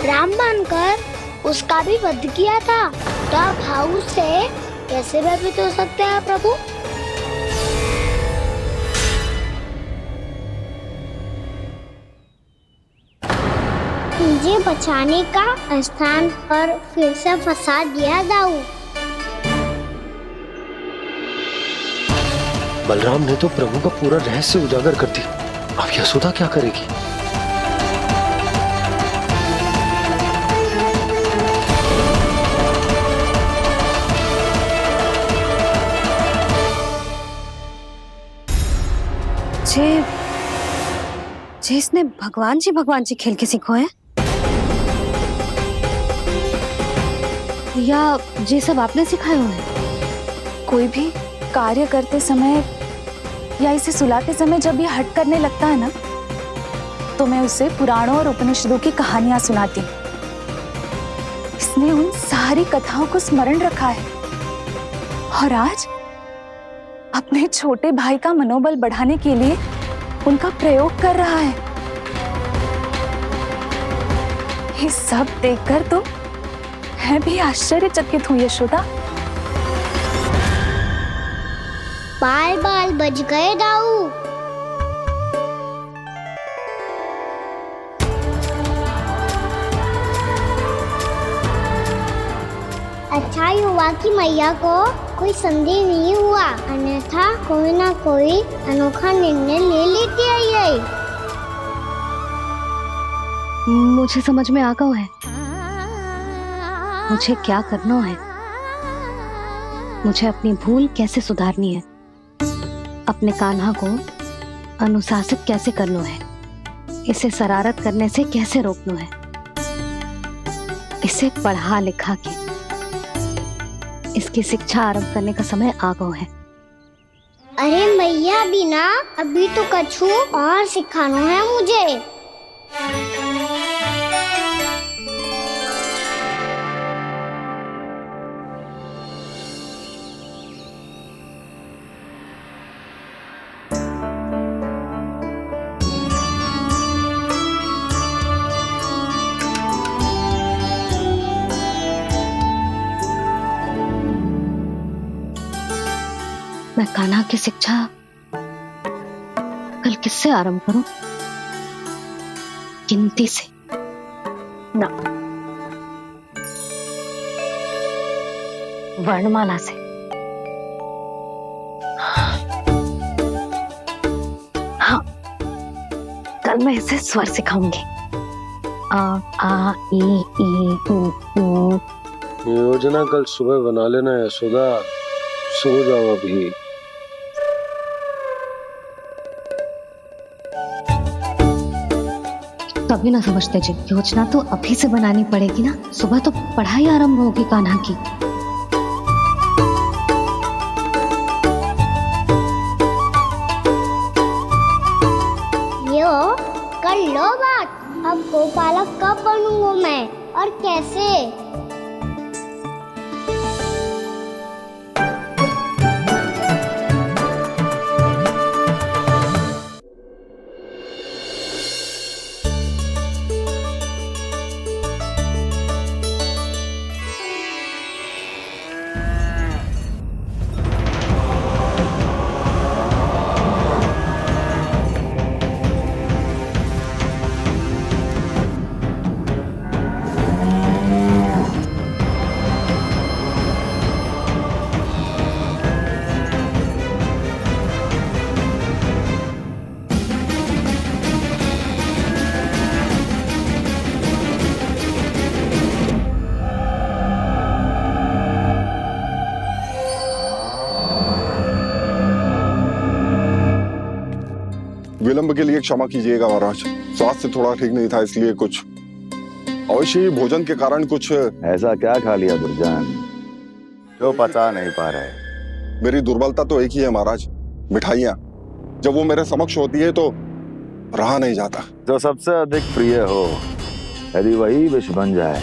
राम बनकर उसका भी वध किया था। तो आप हाउस से कैसे भयभीत हो सकते हैं प्रभु? मुझे बचाने का स्थान पर फिर से फंसा दिया दाऊ। बलराम ने तो प्रभु का पूरा रहस्य उजागर कर दिया। अब यशोदा क्या करेगी? जे इसने भगवान जी खेल के सीखो है, या जे सब आपने सिखाए हुए हैं? कोई भी कार्य करते समय या इसे सुलाते समय जब ये हट करने लगता है ना, तो मैं उसे पुराणों और उपनिषदों की कहानियां सुनाती। इसने उन सारी कथाओं को स्मरण रखा है और आज अपने छोटे भाई का मनोबल बढ़ाने के लिए उनका प्रयोग कर रहा है। ये सब देखकर तो मैं भी आश्चर्यचकित हूँ यशोदा। बाल बाल बज गए दाऊ। अच्छा ही हुआ कि मैया को कोई संदेह नहीं हुआ, अन्यथा कोई ना कोई अनोखा निर्णय ले लेती है ये। मुझे समझ में आ गया है मुझे क्या करना है। मुझे अपनी भूल कैसे सुधारनी है, अपने कान्हा को अनुशासित कैसे करना है, इसे शरारत करने से कैसे रोकना है, इसे पढ़ा लिखा के इसकी शिक्षा आरंभ करने का समय आ गया है। अरे मैया बिना अभी तो कछु और सिखाना है मुझे। मैं कान्हा की शिक्षा कल किससे आरंभ करूं? गिनती से ना, वर्णमाला से। हाँ, कल मैं इसे स्वर सिखाऊंगी। आ आ ई ऊ। योजना कल सुबह बना लेना यशोदा, सो जाओ अभी। तभी ना समझते जी, योजना तो अभी से बनानी पड़ेगी ना। सुबह तो पढ़ाई आरंभ होगी कान्हा की। गोपालक कब बनूंगा मैं और कैसे? विलंब के लिए क्षमा कीजिएगा महाराज, स्वास्थ्य थोड़ा ठीक नहीं था इसलिए कुछ अवश्य ही भोजन के कारण कुछ। ऐसा क्या खा लिया दुर्जन जो पचा नहीं पा रहे? मेरी दुर्बलता तो एक ही है महाराज, मिठाइयाँ। जब वो मेरे समक्ष होती है तो रहा नहीं जाता। जो सबसे अधिक प्रिय हो यदि वही विष बन जाए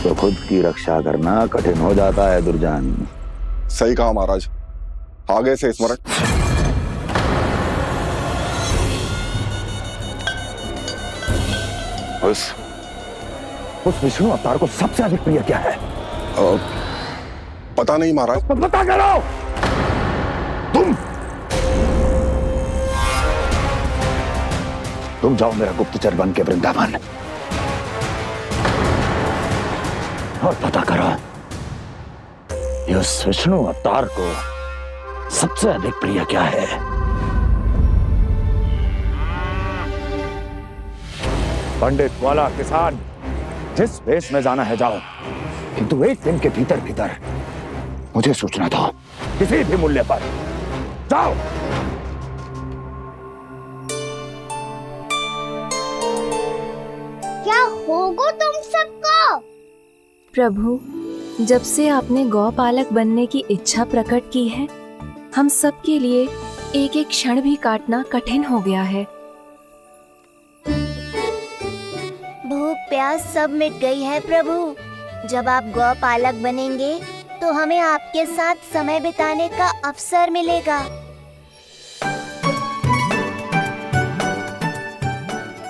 तो खुद की रक्षा करना कठिन हो जाता है दुर्जन। सही कहा महाराज, आगे से स्मरण। उस विष्णु अवतार को सबसे अधिक प्रिय क्या है? पता नहीं महाराज। पता करो। तुम जाओ मेरा गुप्तचर बन के वृंदावन और पता करो उस विष्णु अवतार को सबसे अधिक प्रिय क्या है। पंडित वाला किसान जिस वेश में जाना है जाओ, किंतु एक दिन के भीतर भीतर मुझे सूचना दो, किसी भी मूल्य पर। जाओ। क्या होगा तुम सबको? प्रभु, जब से आपने गौपालक बनने की इच्छा प्रकट की है, हम सब के लिए एक एक क्षण भी काटना कठिन हो गया है। भूख प्यास सब मिट गई है प्रभु। जब आप गौपालक बनेंगे तो हमें आपके साथ समय बिताने का अवसर मिलेगा।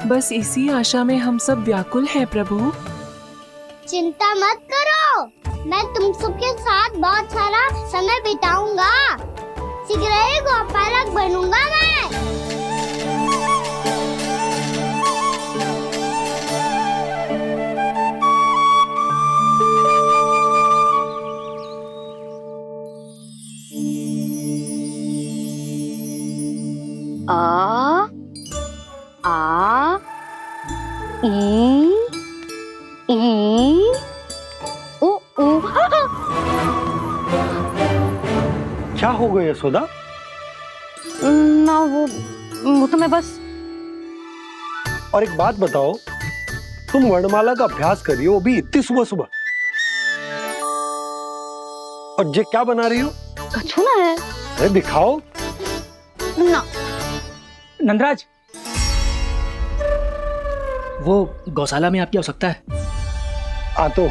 बस इसी आशा में हम सब व्याकुल हैं प्रभु। चिंता मत करो, मैं तुम सबके साथ बहुत सारा समय बिताऊंगा। शीघ्र ही गोपालक बनूंगा मैं। आ आ ई ओ ओ। क्या हो गया यशोदा? ना वो तो मैं बस। और एक बात बताओ, तुम वर्णमाला का अभ्यास कर रही हो, अभी इतनी सुबह सुबह, और ये क्या बना रही हो? कछुआ है। अरे दिखाओ ना। नंदराज, वो गौशाला में आपकी आवश्यकता है। आतो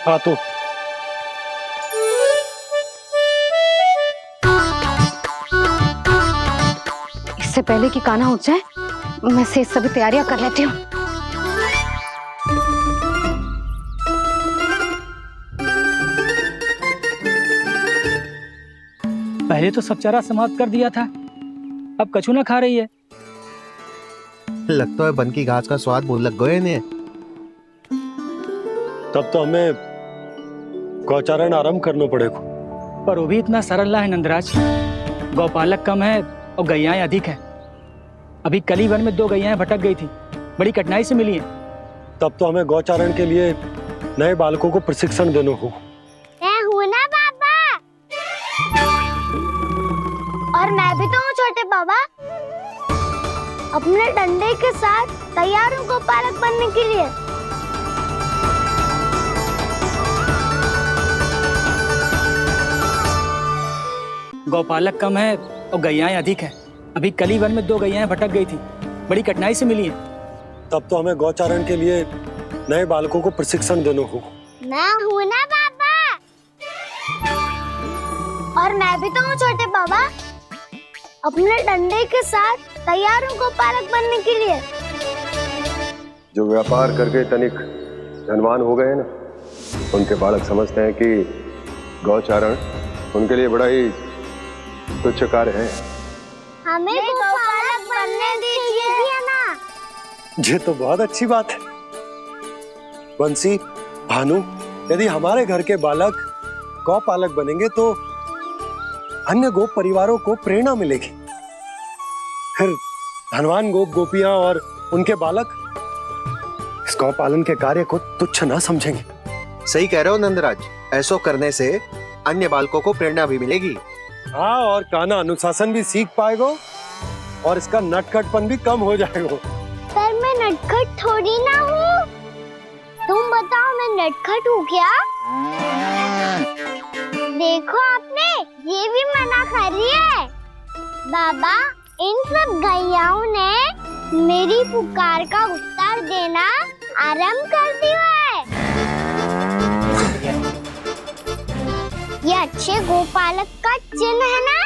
आतो। इससे पहले कि कान्हा उठ जाए, मैं से सभी तैयारियां कर लेती हूँ। पहले तो सब चारा समाप्त कर दिया था, अब कछू ना खा रही है। लगता है बन की घास का स्वाद भूल लग गए ने। तब तो हमें गौचारण आरंभ करना पड़ेगा। पर वो भी इतना सरल ना है नंदराज। गौपालक कम है और गैयाएं अधिक है। अभी कली वन में 2 गैयाएं भटक गई थी, बड़ी कठिनाई से मिली हैं। तब तो हमें गौचारण के लिए नए बालकों को प्रशिक्षण देना होगा। मैं हूँ ना बाबा, और मैं भी तो हूँ छोटे बाबा। अपने डंडे के साथ तैयार हूँ गोपालक बनने के लिए। गौपालक कम है और गैयाएं अधिक हैं। अभी कली वन में 2 गैयाएं भटक गई थी, बड़ी कठिनाई से मिली हैं। तब तो हमें गौचारण के लिए नए बालकों को प्रशिक्षण देना होगा। मैं हूँ ना पापा, और मैं भी तो हूँ छोटे पापा। अपने डंडे के साथ तैयार हूँ गौपालक बनने के लिए। जो व्यापार करके तनिक धनवान हो गए ना, उनके बालक समझते हैं कि गौचारण उनके लिए बड़ा ही तुच्छ कार्य है। हमें गौपालक बनने दीजिए ना। ये तो बहुत अच्छी बात है। बंसी, भानु, यदि हमारे घर के बालक गौपालक बनेंगे तो अन्य गोप परिवारों को प्रेरणा मिलेगी। फिर धनवान गोप गोपियां और उनके बालक इस गौपालन के कार्य को तुच्छ ना समझेंगे। सही कह रहे हो नंदराज, ऐसा करने से अन्य बालकों को प्रेरणा भी मिलेगी। हाँ, और कान्हा अनुशासन भी सीख पाएगा और इसका नटखटपन भी कम हो जाएगा। पर मैं नटखट थोड़ी ना हूँ। तुम बताओ मैं नटखट हूँ क्या? देखो आपने ये भी मना कर रही है। बाबा, इन सब गैयाओं ने मेरी पुकार का उत्तर देना आरंभ कर दिया है। ये अच्छे गोपालक का चिन्ह है ना?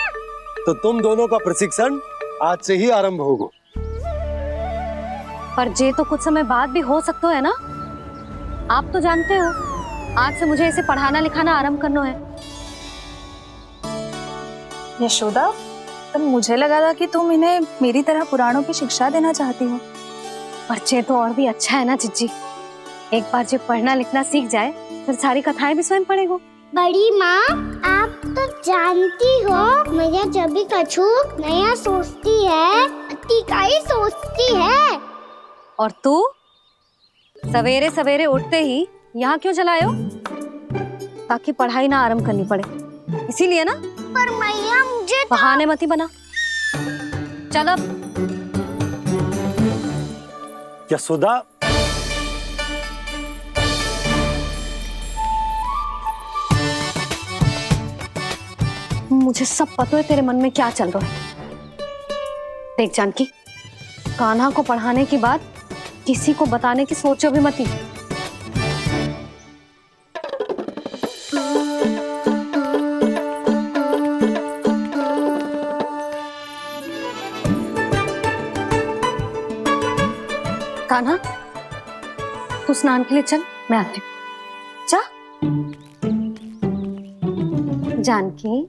तो तुम दोनों का प्रशिक्षण आज से ही आरंभ होगा। पर जे तो कुछ समय बाद भी हो सकता है ना। आप तो जानते हो, आज से मुझे इसे पढ़ाना लिखाना आरंभ करना है। यशोदा, पर मुझे लगा था कि तुम इन्हें मेरी तरह पुराणों की शिक्षा देना चाहती हो। पर जे तो और भी अच्छा है ना जिज्जी। एक बार जब पढ़ना लिखना सीख जाए फिर सारी कथाएं भी स्वयं पढ़ेगा। बड़ी माँ, आप तो जानती हो मैया जब भी कछु नया सोचती है, का ही सोचती है। और तू सवेरे सवेरे उठते ही यहाँ क्यों चलाए हो? ताकि पढ़ाई ना आरंभ करनी पड़े, इसीलिए ना। पर मैया मुझे बहाने मत ही बना। चल अब। यशोदा, मुझे सब पता है तेरे मन में क्या चल रहा है। देख जानकी, कान्हा को पढ़ाने की बात किसी को बताने की सोचो भी मत ही। कान्हा, तू स्नान के लिए चल, मैं आती हूँ। जा। जानकी,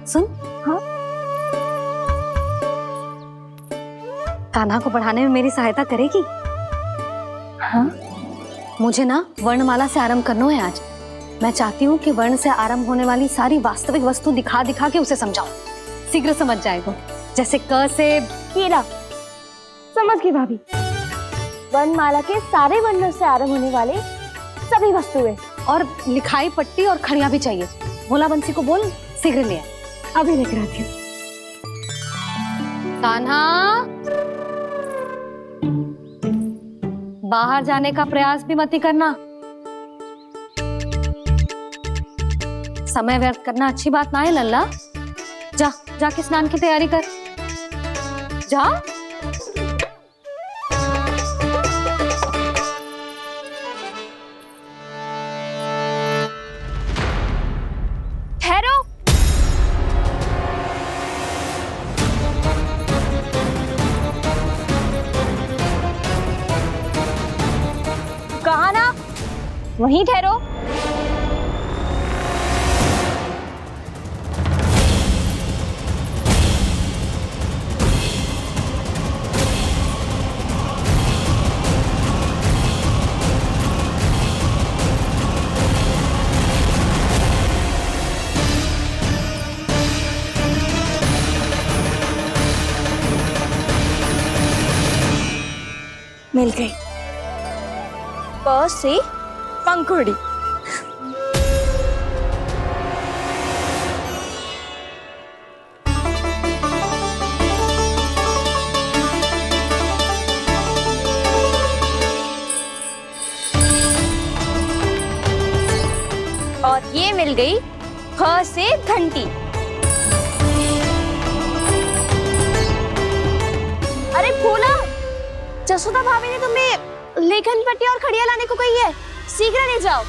सुन। हाँ, कान्हा को पढ़ाने में मेरी सहायता करेगी? हाँ, मुझे ना वर्णमाला से आरंभ करना है आज। मैं चाहती हूँ कि वर्ण से आरंभ होने वाली सारी वास्तविक वस्तु दिखा दिखा के उसे समझाऊं। शीघ्र समझ जाएगा। जैसे क से कीड़ा। समझ गई भाभी। वर्णमाला के सारे वर्णों से आरंभ होने वाले सभी वस्तुएं, और लिखाई पट्टी और खड़िया भी चाहिए। भोला बंसी को बोल शीघ्र ले आए। अभी लेकर आती हूँ। कान्हा, बाहर जाने का प्रयास भी मत ही करना। समय व्यर्थ करना अच्छी बात ना है लल्ला। जा, जाके स्नान की तैयारी कर। जा। ठहरो। कहा ना, वहीं ठहरो। मिल गई। प से पंखुड़ी। और ये मिल गई फ से घंटी। जसोदा भाभी ने तुम्हें लेखन पट्टी और खड़िया लाने को कही है, शीघ्र ले जाओ।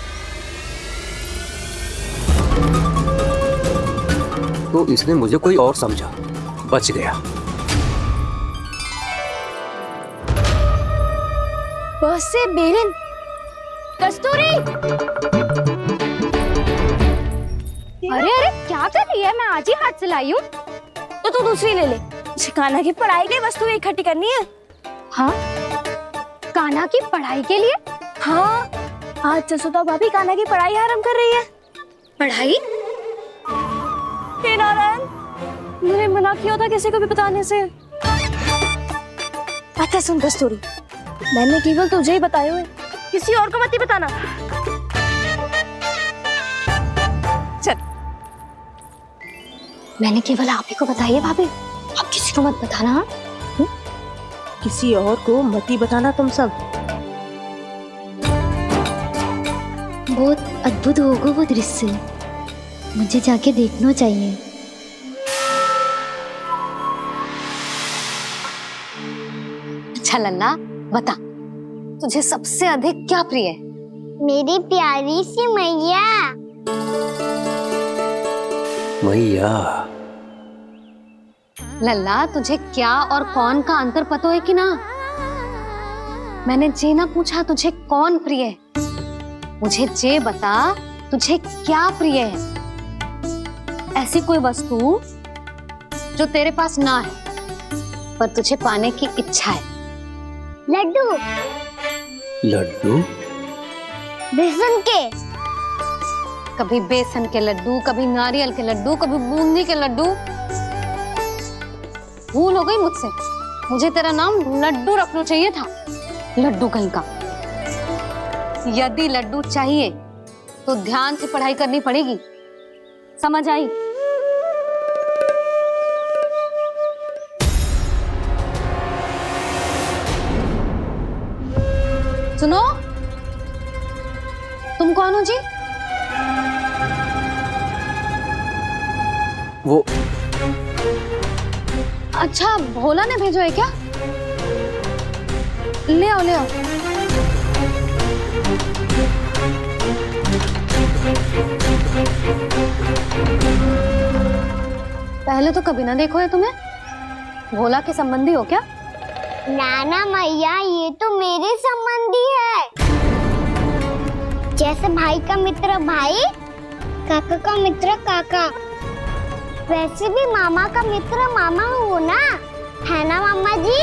तो इसने मुझे कोई और समझा, बच गया। बस से बेलन, कस्तूरी। अरे अरे क्या कर रही है? मैं आज ही हाथ से लाई हूँ। तो तू दूसरी ले ले। कान्हा की पढ़ाई के लिए वस्तुएं इकट्ठी करनी है। हाँ, कान्हा की पढ़ाई के लिए? हाँ, आज जसोदा भाभी कान्हा की पढ़ाई आरंभ कर रही है। पढ़ाई? हे नारायण, मैंने मना किया था किसी को भी बताने से। अच्छा सुन कस्तूरी, मैंने केवल तुझे ही बताए हुए, किसी और को मत ही बताना। चल। मैंने केवल आप ही को बताई है भाभी, आप किसी को मत बताना। हाँ? किसी और को मत ही बताना तुम सब। बहुत अद्भुत होगा वो दृश्य, मुझे जाके देखना चाहिए। अच्छा लल्ला, बता तुझे सबसे अधिक क्या प्रिय है? मेरी प्यारी सी मैया। मैया। लल्ला, तुझे क्या और कौन का अंतर पता है कि ना? मैंने जे ना पूछा तुझे कौन प्रिय है, मुझे जे बता तुझे क्या प्रिय है। ऐसी कोई वस्तु जो तेरे पास ना है पर तुझे पाने की इच्छा है। लड्डू। लड्डू? बेसन के। कभी बेसन के लड्डू, कभी नारियल के लड्डू, कभी बूंदी के लड्डू। भूल हो गई मुझसे, मुझे तेरा नाम लड्डू रखना चाहिए था। लड्डू कहीं का। यदि लड्डू चाहिए तो ध्यान से पढ़ाई करनी पड़ेगी, समझ आई? सुनो, तुम कौन हो जी? वो अच्छा, भोला ने भेजो है क्या? ले आओ ले आओ। पहले तो कभी ना देखो है तुम्हें। भोला के संबंधी हो क्या? नाना मैया, ये तो मेरे संबंधी है। जैसे भाई का मित्र भाई, काका का मित्र काका, वैसे भी मामा का मित्र मामा हो ना, है ना मामा जी?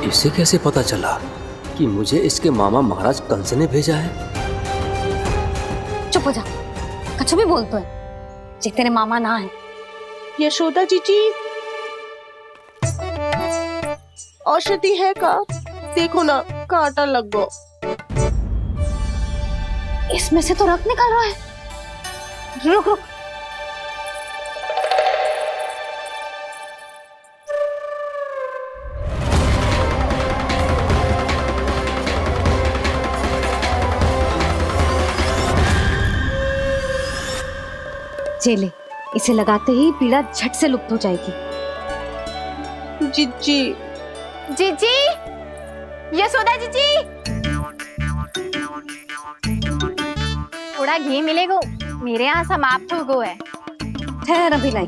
इसे कैसे पता चला कि मुझे इसके मामा महाराज कंस ने भेजा है? चुप हो जा, कुछ भी बोलते है जे तेरे मामा ना है। यशोदा जीजी, औषधि है का? देखो ना, कांटा लग गो। इसमें से तो रक्त निकल रहा है। रुक रुक। चले, इसे लगाते ही पीड़ा झट से लुप्त हो जाएगी। जीजी, जीजी, यशोदा जीजी, थोड़ा घी मिलेगा, मेरे यहाँ समाप्त हो गया है। ठहर अभी लाई।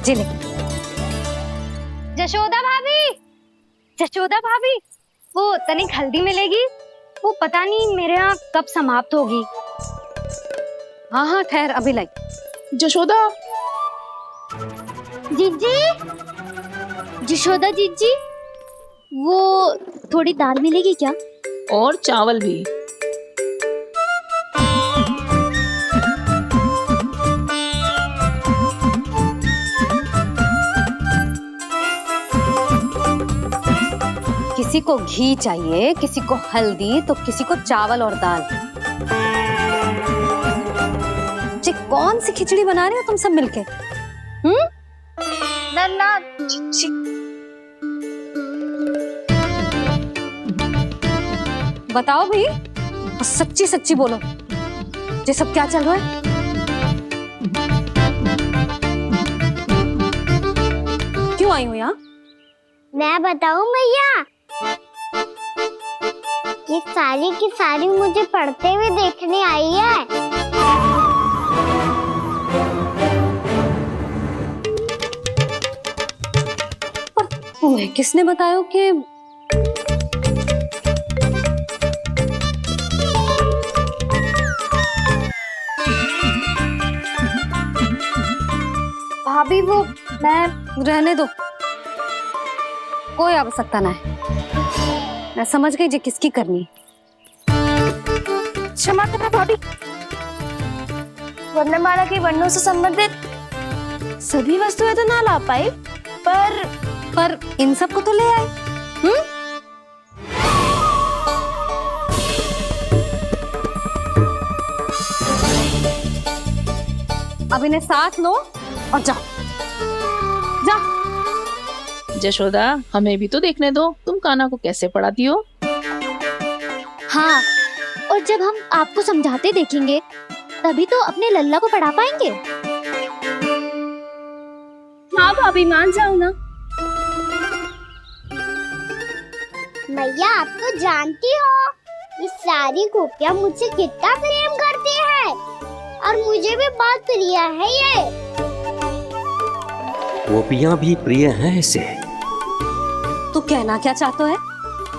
जिले। जशोदा भाभी, जशोदा भाभी, वो तनिक हल्दी मिलेगी? वो पता नहीं मेरे यहाँ कब समाप्त होगी। हाँ हाँ ठहर अभी लाई। जशोदा। जीजी, जशोदा जीजी, वो थोड़ी दाल मिलेगी क्या? और चावल भी। किसी को घी चाहिए, किसी को हल्दी, तो किसी को चावल और दाल। जी कौन सी खिचड़ी बना रहे हो तुम सब मिलके? नन्ना, बताओ भाई, सच्ची सच्ची बोलो, ये सब क्या चल रहा है? आई हूँ यहाँ? मैं बताऊं मैया, ये सारी की सारी मुझे पढ़ते हुए देखने आई है। पर तुम्हें किसने बताया कि भाभी वो मैं रहने दो, कोई आवश्यकता ना है। मैं समझ गई जे किसकी करनी है। क्षमा करना भाभी, वर्णमाला के वर्णों से संबंधित सभी वस्तुएं तो ना ला पाई, पर इन सब को तो ले आए। अब इन्हें साथ लो और जाओ। जशोदा, हमें भी तो देखने दो तुम कान्हा को कैसे पढ़ाती हो। हाँ, और जब हम आपको समझाते देखेंगे तभी तो अपने लल्ला को पढ़ा पाएंगे। हाँ भाभी, मान जाओ ना। मैया, आप तो जानती हो ये सारी गोपियां मुझसे कितना प्रेम करती है और मुझे भी बहुत प्रिय है ये। गोपियां भी प्रिय हैं इसे। तू कहना क्या चाहता है?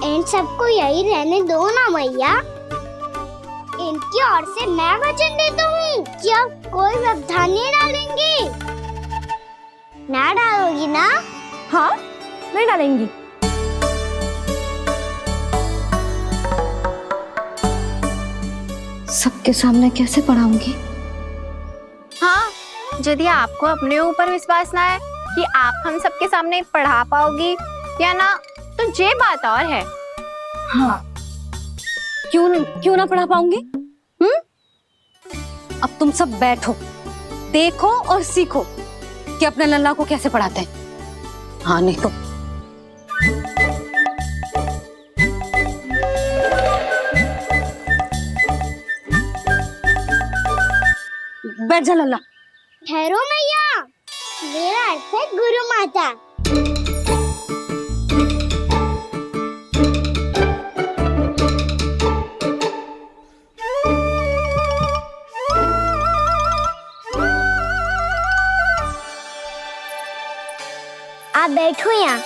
इन सबको यही रहने दो ना मैया। इनकी ओर से मैं वचन देता हूँ कि अब कोई व्यवधान नहीं डालेंगी। ना डालोगी ना? हाँ, नहीं डालेंगी। सबके सामने कैसे पढ़ाऊंगी? हाँ, यदि आपको अपने ऊपर विश्वास ना है कि आप हम सबके सामने पढ़ा पाओगी या ना, तो ये बात और है। हाँ, क्यों ना पढ़ा पाऊंगी? अब तुम सब बैठो, देखो और सीखो कि अपने लल्ला को कैसे पढ़ाते हैं। हाँ, नहीं तो बैठ जा लल्ला। ठहरो मैया, मेरा अर्थ है गुरु माता। आप बैठो यहाँ।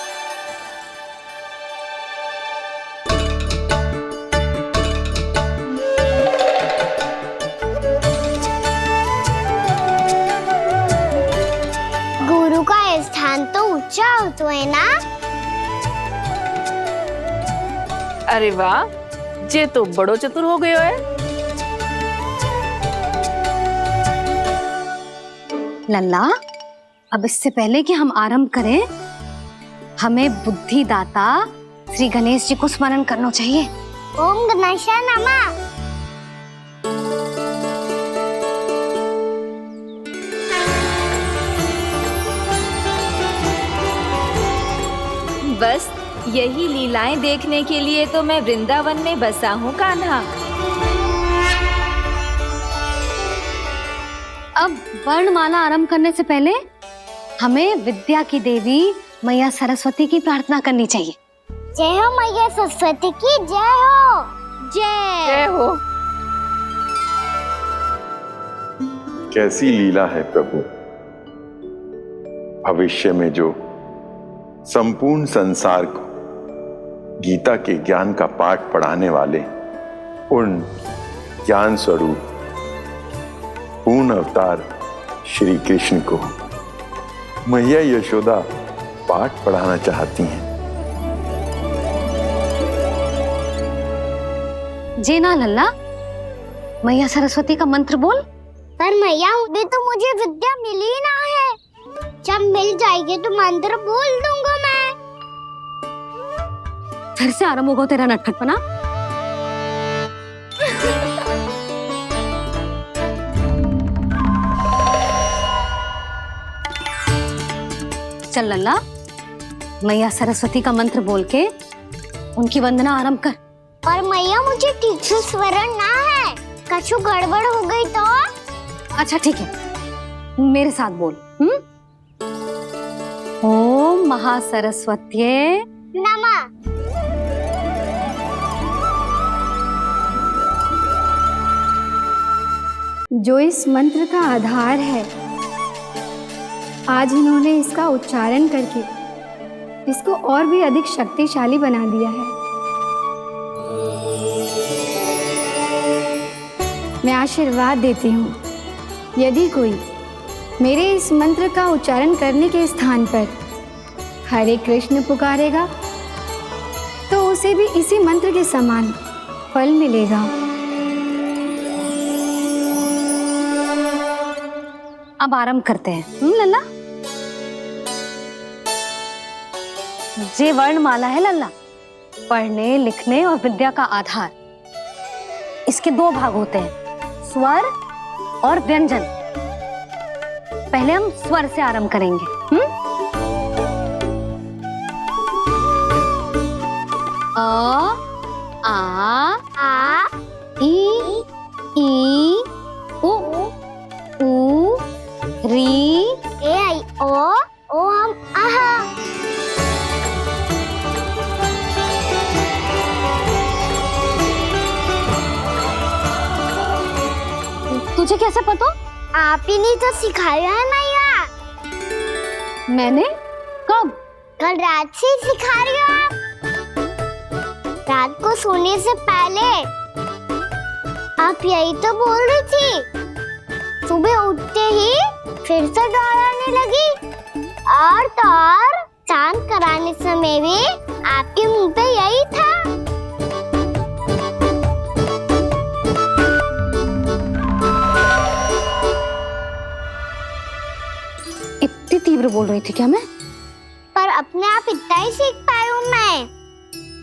गुरु का स्थान तो ऊंचा होता है ना? अरे वाह, जे तो बड़ो चतुर हो गयो है। लल्ला, अब इससे पहले कि हम आरंभ करें, हमें बुद्धिदाता श्री गणेश जी को स्मरण करना चाहिए। ओम गणेशाय नमः। बस यही लीलाएं देखने के लिए तो मैं वृंदावन में बसा हूँ कान्हा। अब वर्णमाला आरंभ करने से पहले हमें विद्या की देवी मैया सरस्वती की प्रार्थना करनी चाहिए। जय हो मैया सरस्वती की जय हो। जय हो। कैसी लीला है प्रभु। भविष्य में जो संपूर्ण संसार को गीता के ज्ञान का पाठ पढ़ाने वाले उन ज्ञान स्वरूप पूर्ण अवतार श्री कृष्ण को मैया यशोदा पाठ पढ़ाना चाहती हैं। जी ना लल्ला, मैया सरस्वती का मंत्र बोल। पर मैया, अभी तो मुझे विद्या मिली ना है। जब मिल जाएगी तो मंत्र बोल दूंगा मैं। फिर से आरंभ होगा तेरा नटखटपना। चल लल्ला, मैया सरस्वती का मंत्र बोल के उनकी वंदना आरंभ कर। और मैया, मुझे ठीक से स्मरण ना है, कछु गड़बड़ हो गई तो? अच्छा ठीक है, मेरे साथ बोल। ओम महासरस्वत्ये नमः। जो इस मंत्र का आधार है, आज इन्होंने इसका उच्चारण करके इसको और भी अधिक शक्तिशाली बना दिया है। मैं आशीर्वाद देती हूँ, यदि कोई मेरे इस मंत्र का उच्चारण करने के स्थान पर हरे कृष्ण पुकारेगा तो उसे भी इसी मंत्र के समान फल मिलेगा। अब आरंभ करते हैं। लल्ला, ये वर्णमाला है लल्ला, पढ़ने लिखने और विद्या का आधार। इसके दो भाग होते हैं, स्वर और व्यंजन। पहले हम स्वर से आरंभ करेंगे। अ, आ, ई, उ, ऊ, री, ए आई ओ हम आहा। तुझे कैसे पता? आप ही ने तो सिखाया है मैया। मैंने? कब? कल रात से सिखा रही हो आप। रात को सोने से पहले आप यही तो बोल रही थी। सुबह उठते ही फिर से दोहराने लगी, और तो और चांद कराने समय भी आपके मुंह पे यही था। इतनी तीव्र बोल रही थी क्या मैं? पर अपने आप इतना ही सीख पाई हूँ मैं।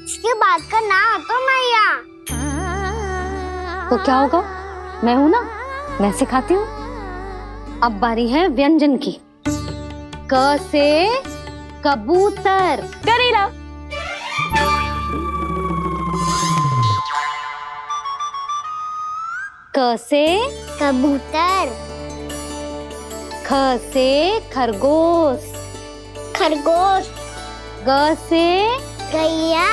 इसके बाद का ना तो मैया। तो क्या होगा? मैं हूं ना, मैं सिखाती हूँ। अब बारी है व्यंजन की। क से कबूतर। करेला। क से कबूतर। ख से खरगोश। खरगोश। ग से गैया।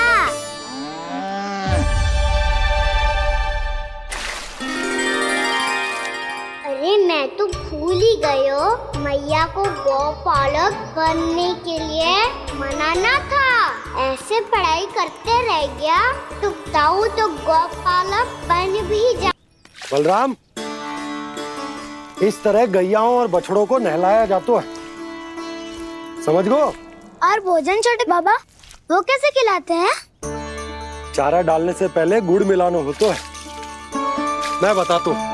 अरे मैं तो भूल ही गई हो, मैया को गौपालक बनने के लिए मनाना था। ऐसे पढ़ाई करते रह गया तो बताऊं तो गौपालक बन भी जा। बलराम, इस तरह गैयाओं और बछड़ों को नहलाया जाता है, समझ गो? और भोजन छोटे बाबा, वो कैसे खिलाते हैं? चारा डालने से पहले गुड़ मिलाना होता है। मैं बताता हूँ।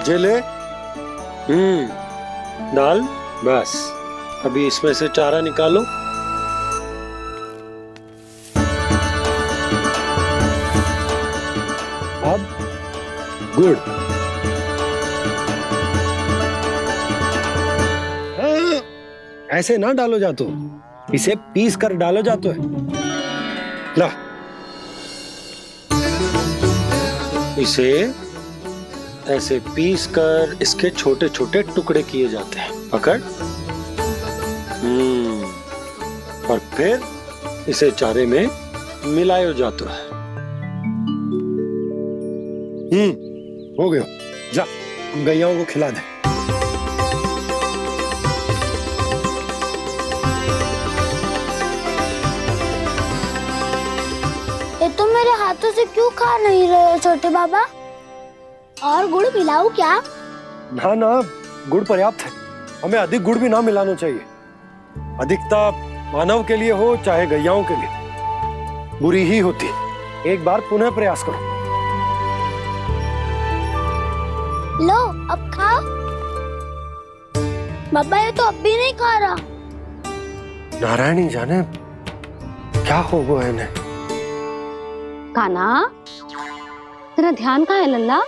जे ले, डाल, बस। अभी इसमें से चारा निकालो। अब गुड़। ऐसे ना डालो जातो, इसे पीस कर डालो जातो है। ला, इसे ऐसे पीस कर इसके छोटे छोटे टुकड़े किए जाते हैं। पकड़। और फिर इसे चारे में मिलायो जाता है। हो गया। जा, गैयाओं को खिला दे। ये तो मेरे हाथों से क्यों खा नहीं रहे हो छोटे बाबा? और गुड़ मिलाऊं क्या? ना ना, गुड़ पर्याप्त है। हमें अधिक गुड़ भी ना मिलाना चाहिए। अधिकता मानव के लिए हो चाहे गैयाओं के लिए बुरी ही होती। एक बार पुनः प्रयास करो। लो, अब खाओ। बाबा ये तो अब भी नहीं खा रहा। नारायणी जाने क्या हो गया इन्हें। काना, तेरा ध्यान कहाँ है लल्ला?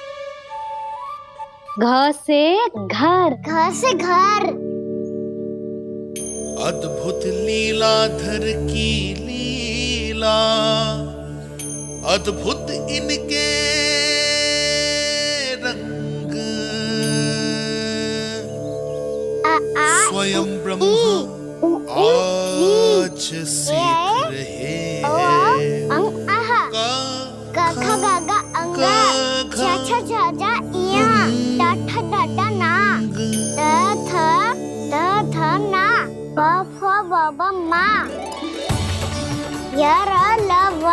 घ से घर। घर से घर। अद्भुत लीलाधर की लीला, अद्भुत इनके रंग, स्वयं ब्रह्म आज सीख रहे हैं। गा खा गा गा अंगा, छा छा छा जा इया, टा ठा डा डा ना, थ ना, प फ ब ब मा, य र ल व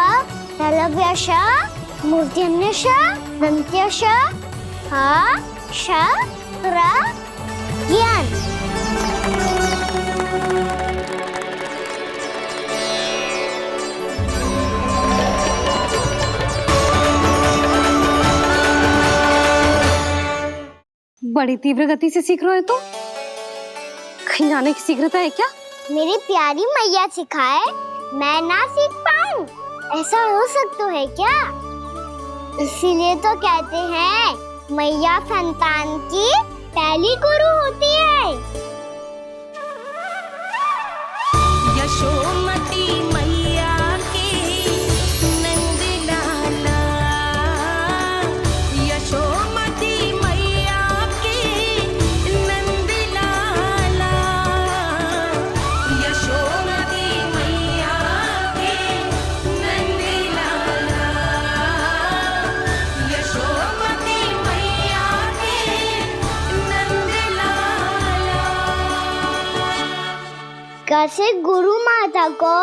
लव्य श, मूर्धन्य श, दन्त्य श, ह श र ज्ञान। बड़ी तीव्र गति से सीख रहे हो तो कहीं जाने की शीघ्रता है क्या? मेरी प्यारी मैया सिखाए, मैं ना सीख पाऊं, ऐसा हो सकता है क्या? इसीलिए तो कहते हैं मैया संतान की पहली गुरु होती है। यशोमती मैया की नंद लाला, यशोमती मैया की नंद लाला, यशोमती मैया की नंद लाला, यशोमती मैया की नंद लाला। कैसे गुरु माता को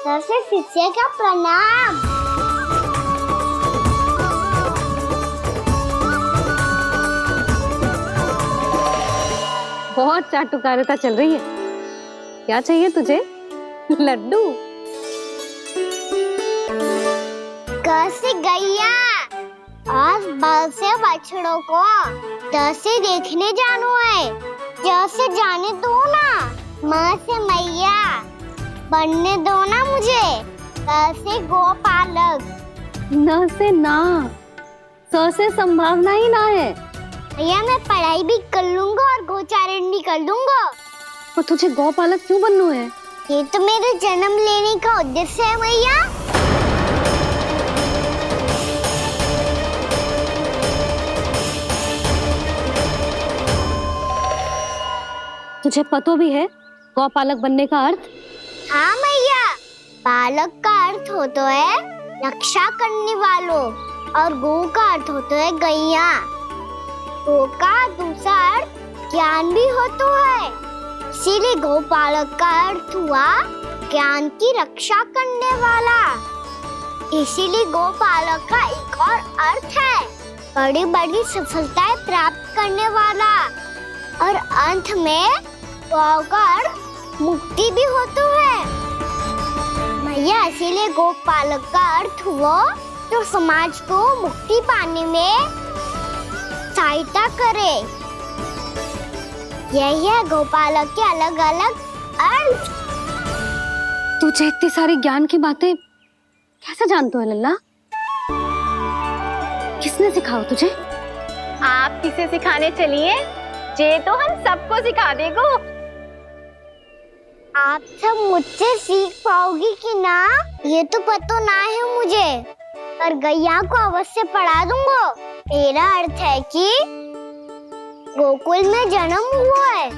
कैसे शिष्य का प्रणाम। बहुत चाटुकारिता चल रही है। क्या चाहिए तुझे? लड्डू? कैसे गैया और बल से बछड़ों को कैसे देखने जानो है, जैसे जाने दो ना, माँ से मैया बनने दो ना मुझे, कैसे गोपालक। न से ना, स से संभावना ही ना है। भैया मैं पढ़ाई भी कर लूंगा और गोचारण भी कर दूंगा। और तुझे गौपालक क्यों बनना है? ये तो मेरे जन्म लेने का उद्देश्य है भैया। तुझे पता भी है गौपालक बनने का अर्थ? हाँ मैया, पालक का अर्थ होता है रक्षा करने वालों और गौ का अर्थ होता है गैया। गौ का दूसरा अर्थ ज्ञान भी होता है, इसीलिए गौपालक का अर्थ हुआ ज्ञान की रक्षा करने वाला। इसीलिए गौपालक का एक और अर्थ है बड़ी बड़ी सफलताएं प्राप्त करने वाला, और अंत में गौ का अर्थ मुक्ति भी होता है। भैया इसीलिए गोपालक का अर्थ हुआ जो समाज को मुक्ति पाने में सहायता करे। यही है गोपालक के अलग अलग अर्थ। तुझे इतनी सारी ज्ञान की बातें कैसे जानते हो लल्ला? किसने सिखाओ तुझे? आप किसे सिखाने चलिए, जे तो हम सबको सिखा देगो। आप सब मुझसे सीख पाओगी कि ना ये तो पता ना है मुझे, पर गैया को अवश्य पढ़ा दूंगा। मेरा अर्थ है कि गोकुल में जन्म हुआ है,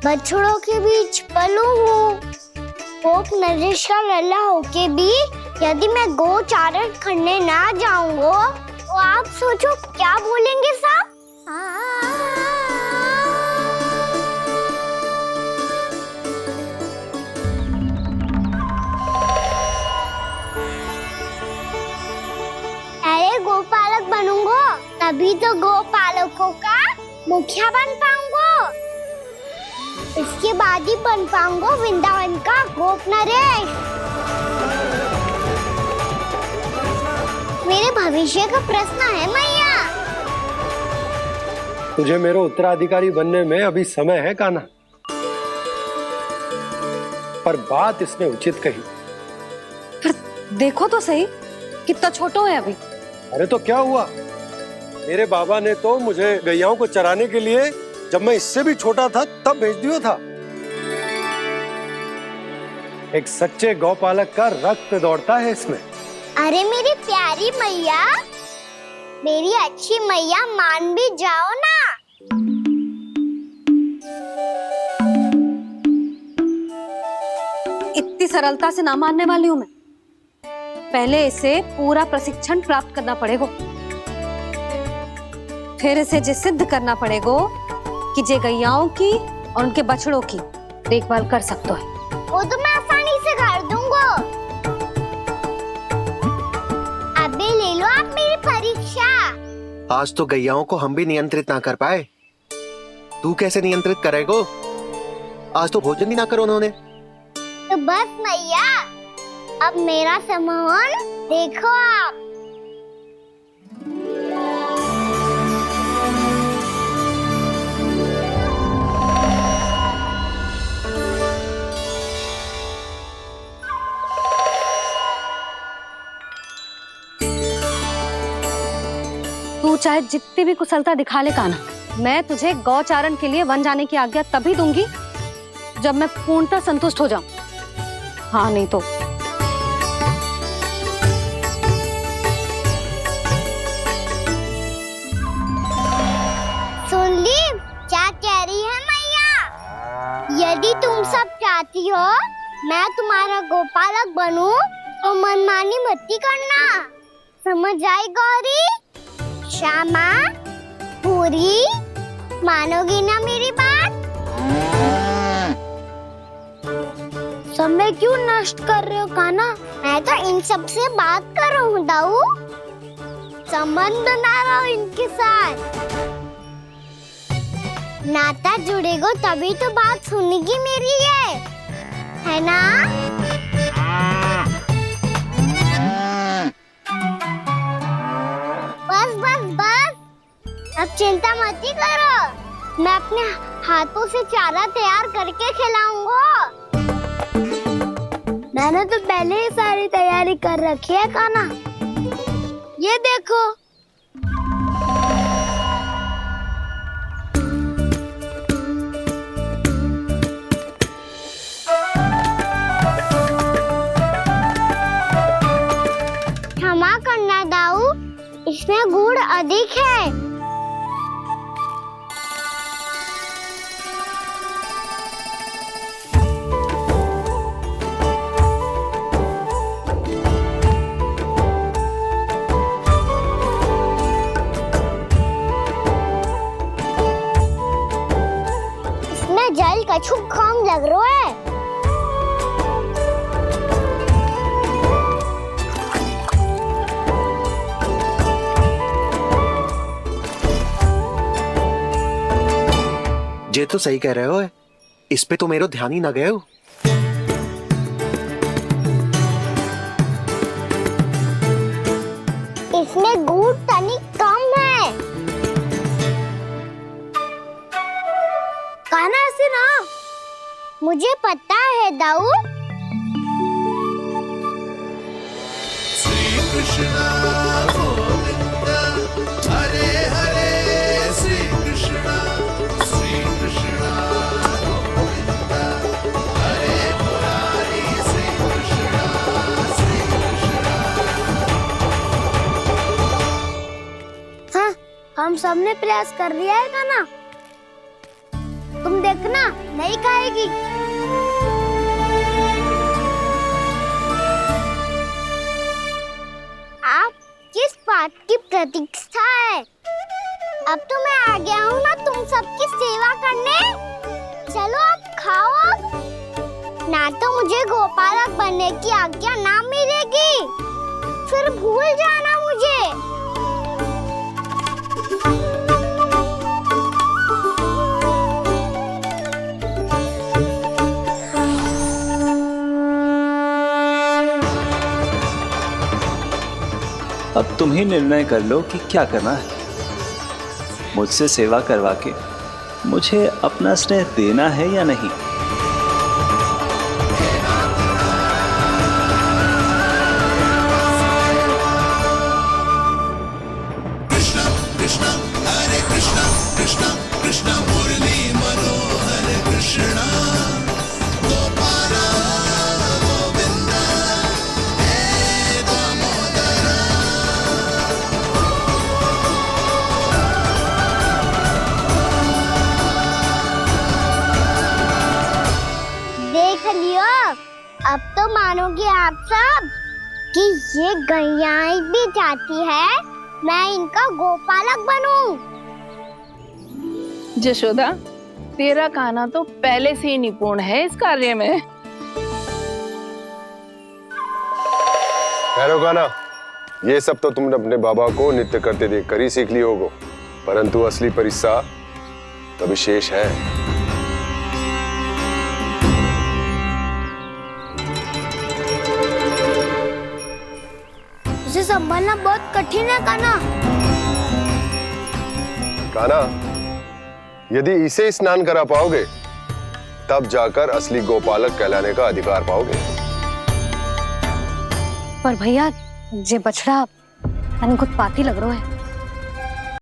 बछड़ों के बीच पलू हूँ, गोप नरेश का लल्ला होके भी यदि मैं गोचारण करने ना जाऊंगा तो आप सोचो क्या बोलेंगे साहब? अरे गोपालक बनूंगा तभी तो गोपालकों का मुखिया बन पाऊंगा, इसके बाद ही बन पाऊंगा वृंदावन का गोप नरेश। मेरे भविष्य का प्रश्न है मैया। तुझे मेरा उत्तराधिकारी बनने में अभी समय है कान्हा, पर बात इसने उचित कही। पर देखो तो सही, कितना छोटा है अभी। अरे तो क्या हुआ, मेरे बाबा ने तो मुझे गैयाओं को चराने के लिए जब मैं इससे भी छोटा था तब भेज दिया था। एक सच्चे गौपालक का रक्त दौड़ता है इसमें। अरे मेरी प्यारी मैया, मेरी अच्छी मैया, मान भी जाओ ना। सरलता से ना मानने वाली हूं मैं। पहले इसे पूरा प्रशिक्षण प्राप्त करना पड़ेगा, फिर इसे जे सिद्ध करना पड़ेगा कि जे गैयाओं की और उनके बछड़ों की देखभाल कर सकते है। वो तो मैं आसानी से कर दूंगा। अबे ले लो आप मेरी परीक्षा। आज तो गैयाओं को हम भी नियंत्रित ना कर पाए, तू कैसे नियंत्रित करेगो? आज तो भोजन भी ना करो उन्होंने। तो बस मैया, अब मेरा सम्मान देखो आप। तू चाहे जितनी भी कुशलता दिखा ले कान्हा, मैं तुझे गौचारण के लिए वन जाने की आज्ञा तभी दूंगी जब मैं पूर्णतः संतुष्ट हो जाऊं। हाँ नहीं तो सुन ली क्या कह रही है मैया? यदि तुम सब चाहती हो मैं तुम्हारा गोपालक बनूं तो मनमानी मत करना, समझ आई गौरी? श्यामा, पूरी, मानोगी ना मेरी बात? समय क्यों नष्ट कर रहे हो कान्हा? मैं तो इन सब से बात कर रहा हूँ दाऊ, संबंध बना रहा हूँ इनके साथ। नाता जुड़ेगा तभी तो बात सुनेगी मेरी, है ना? बस बस बस, अब चिंता मत ही करो, मैं अपने हाथों से चारा तैयार करके खिलाऊंगा। मैंने तो पहले ही सारी तैयारी कर रखी है कान्हा, ये देखो। क्षमा करना दाऊ, इसमें गुड़ अधिक है। इसमें जल कछु कम लग रहा है। ये तो सही कह रहे हो, इस पे तो मेरा ध्यान ही ना गए हो। इसमें गुड़ तनिक कम है। कान्हा ऐसे ना, मुझे पता है दाऊ। श्री कृष्ण गोविंद हरे हरे, श्री कृष्ण गोविंद हरे मुरारी, श्री कृष्ण हाँ, हम सबने प्रयास कर लिया है कान्हा, तुम देखना नहीं खाएगी। आप किस बात की प्रतीक्षा है? अब तो मैं आ गया हूँ ना तुम सबकी सेवा करने। चलो अब खाओ अब। ना तो मुझे गोपालक बनने की आज्ञा ना मिलेगी, फिर भूल जाना मुझे। अब तुम ही निर्णय कर लो कि क्या करना है। मुझसे सेवा करवा के मुझे अपना स्नेह देना है या नहीं। कृष्ण कृष्ण हरे कृष्ण, कृष्ण कृष्ण मुरली मनोहर कृष्ण, गोपाल गोविंद हे दामोदर। आप सब कि ये गैयाएं भी चाहती है मैं इनका गोपालक बनूं। जशोदा, तेरा कान्हा तो पहले से ही निपुण है इस कार्य में। खैर कान्हा, ये सब तो तुमने अपने बाबा को नृत्य करते देखकर ही सीख ली होगो, परंतु असली परिस्सा तो विशेष है। उसे संभालना बहुत कठिन है कान्हा। कान्हा, यदि इसे स्नान करा पाओगे तब जाकर असली गोपालक कहलाने का अधिकार पाओगे। पर भैया, ये बछड़ा अनकुत पाती लग रहा है।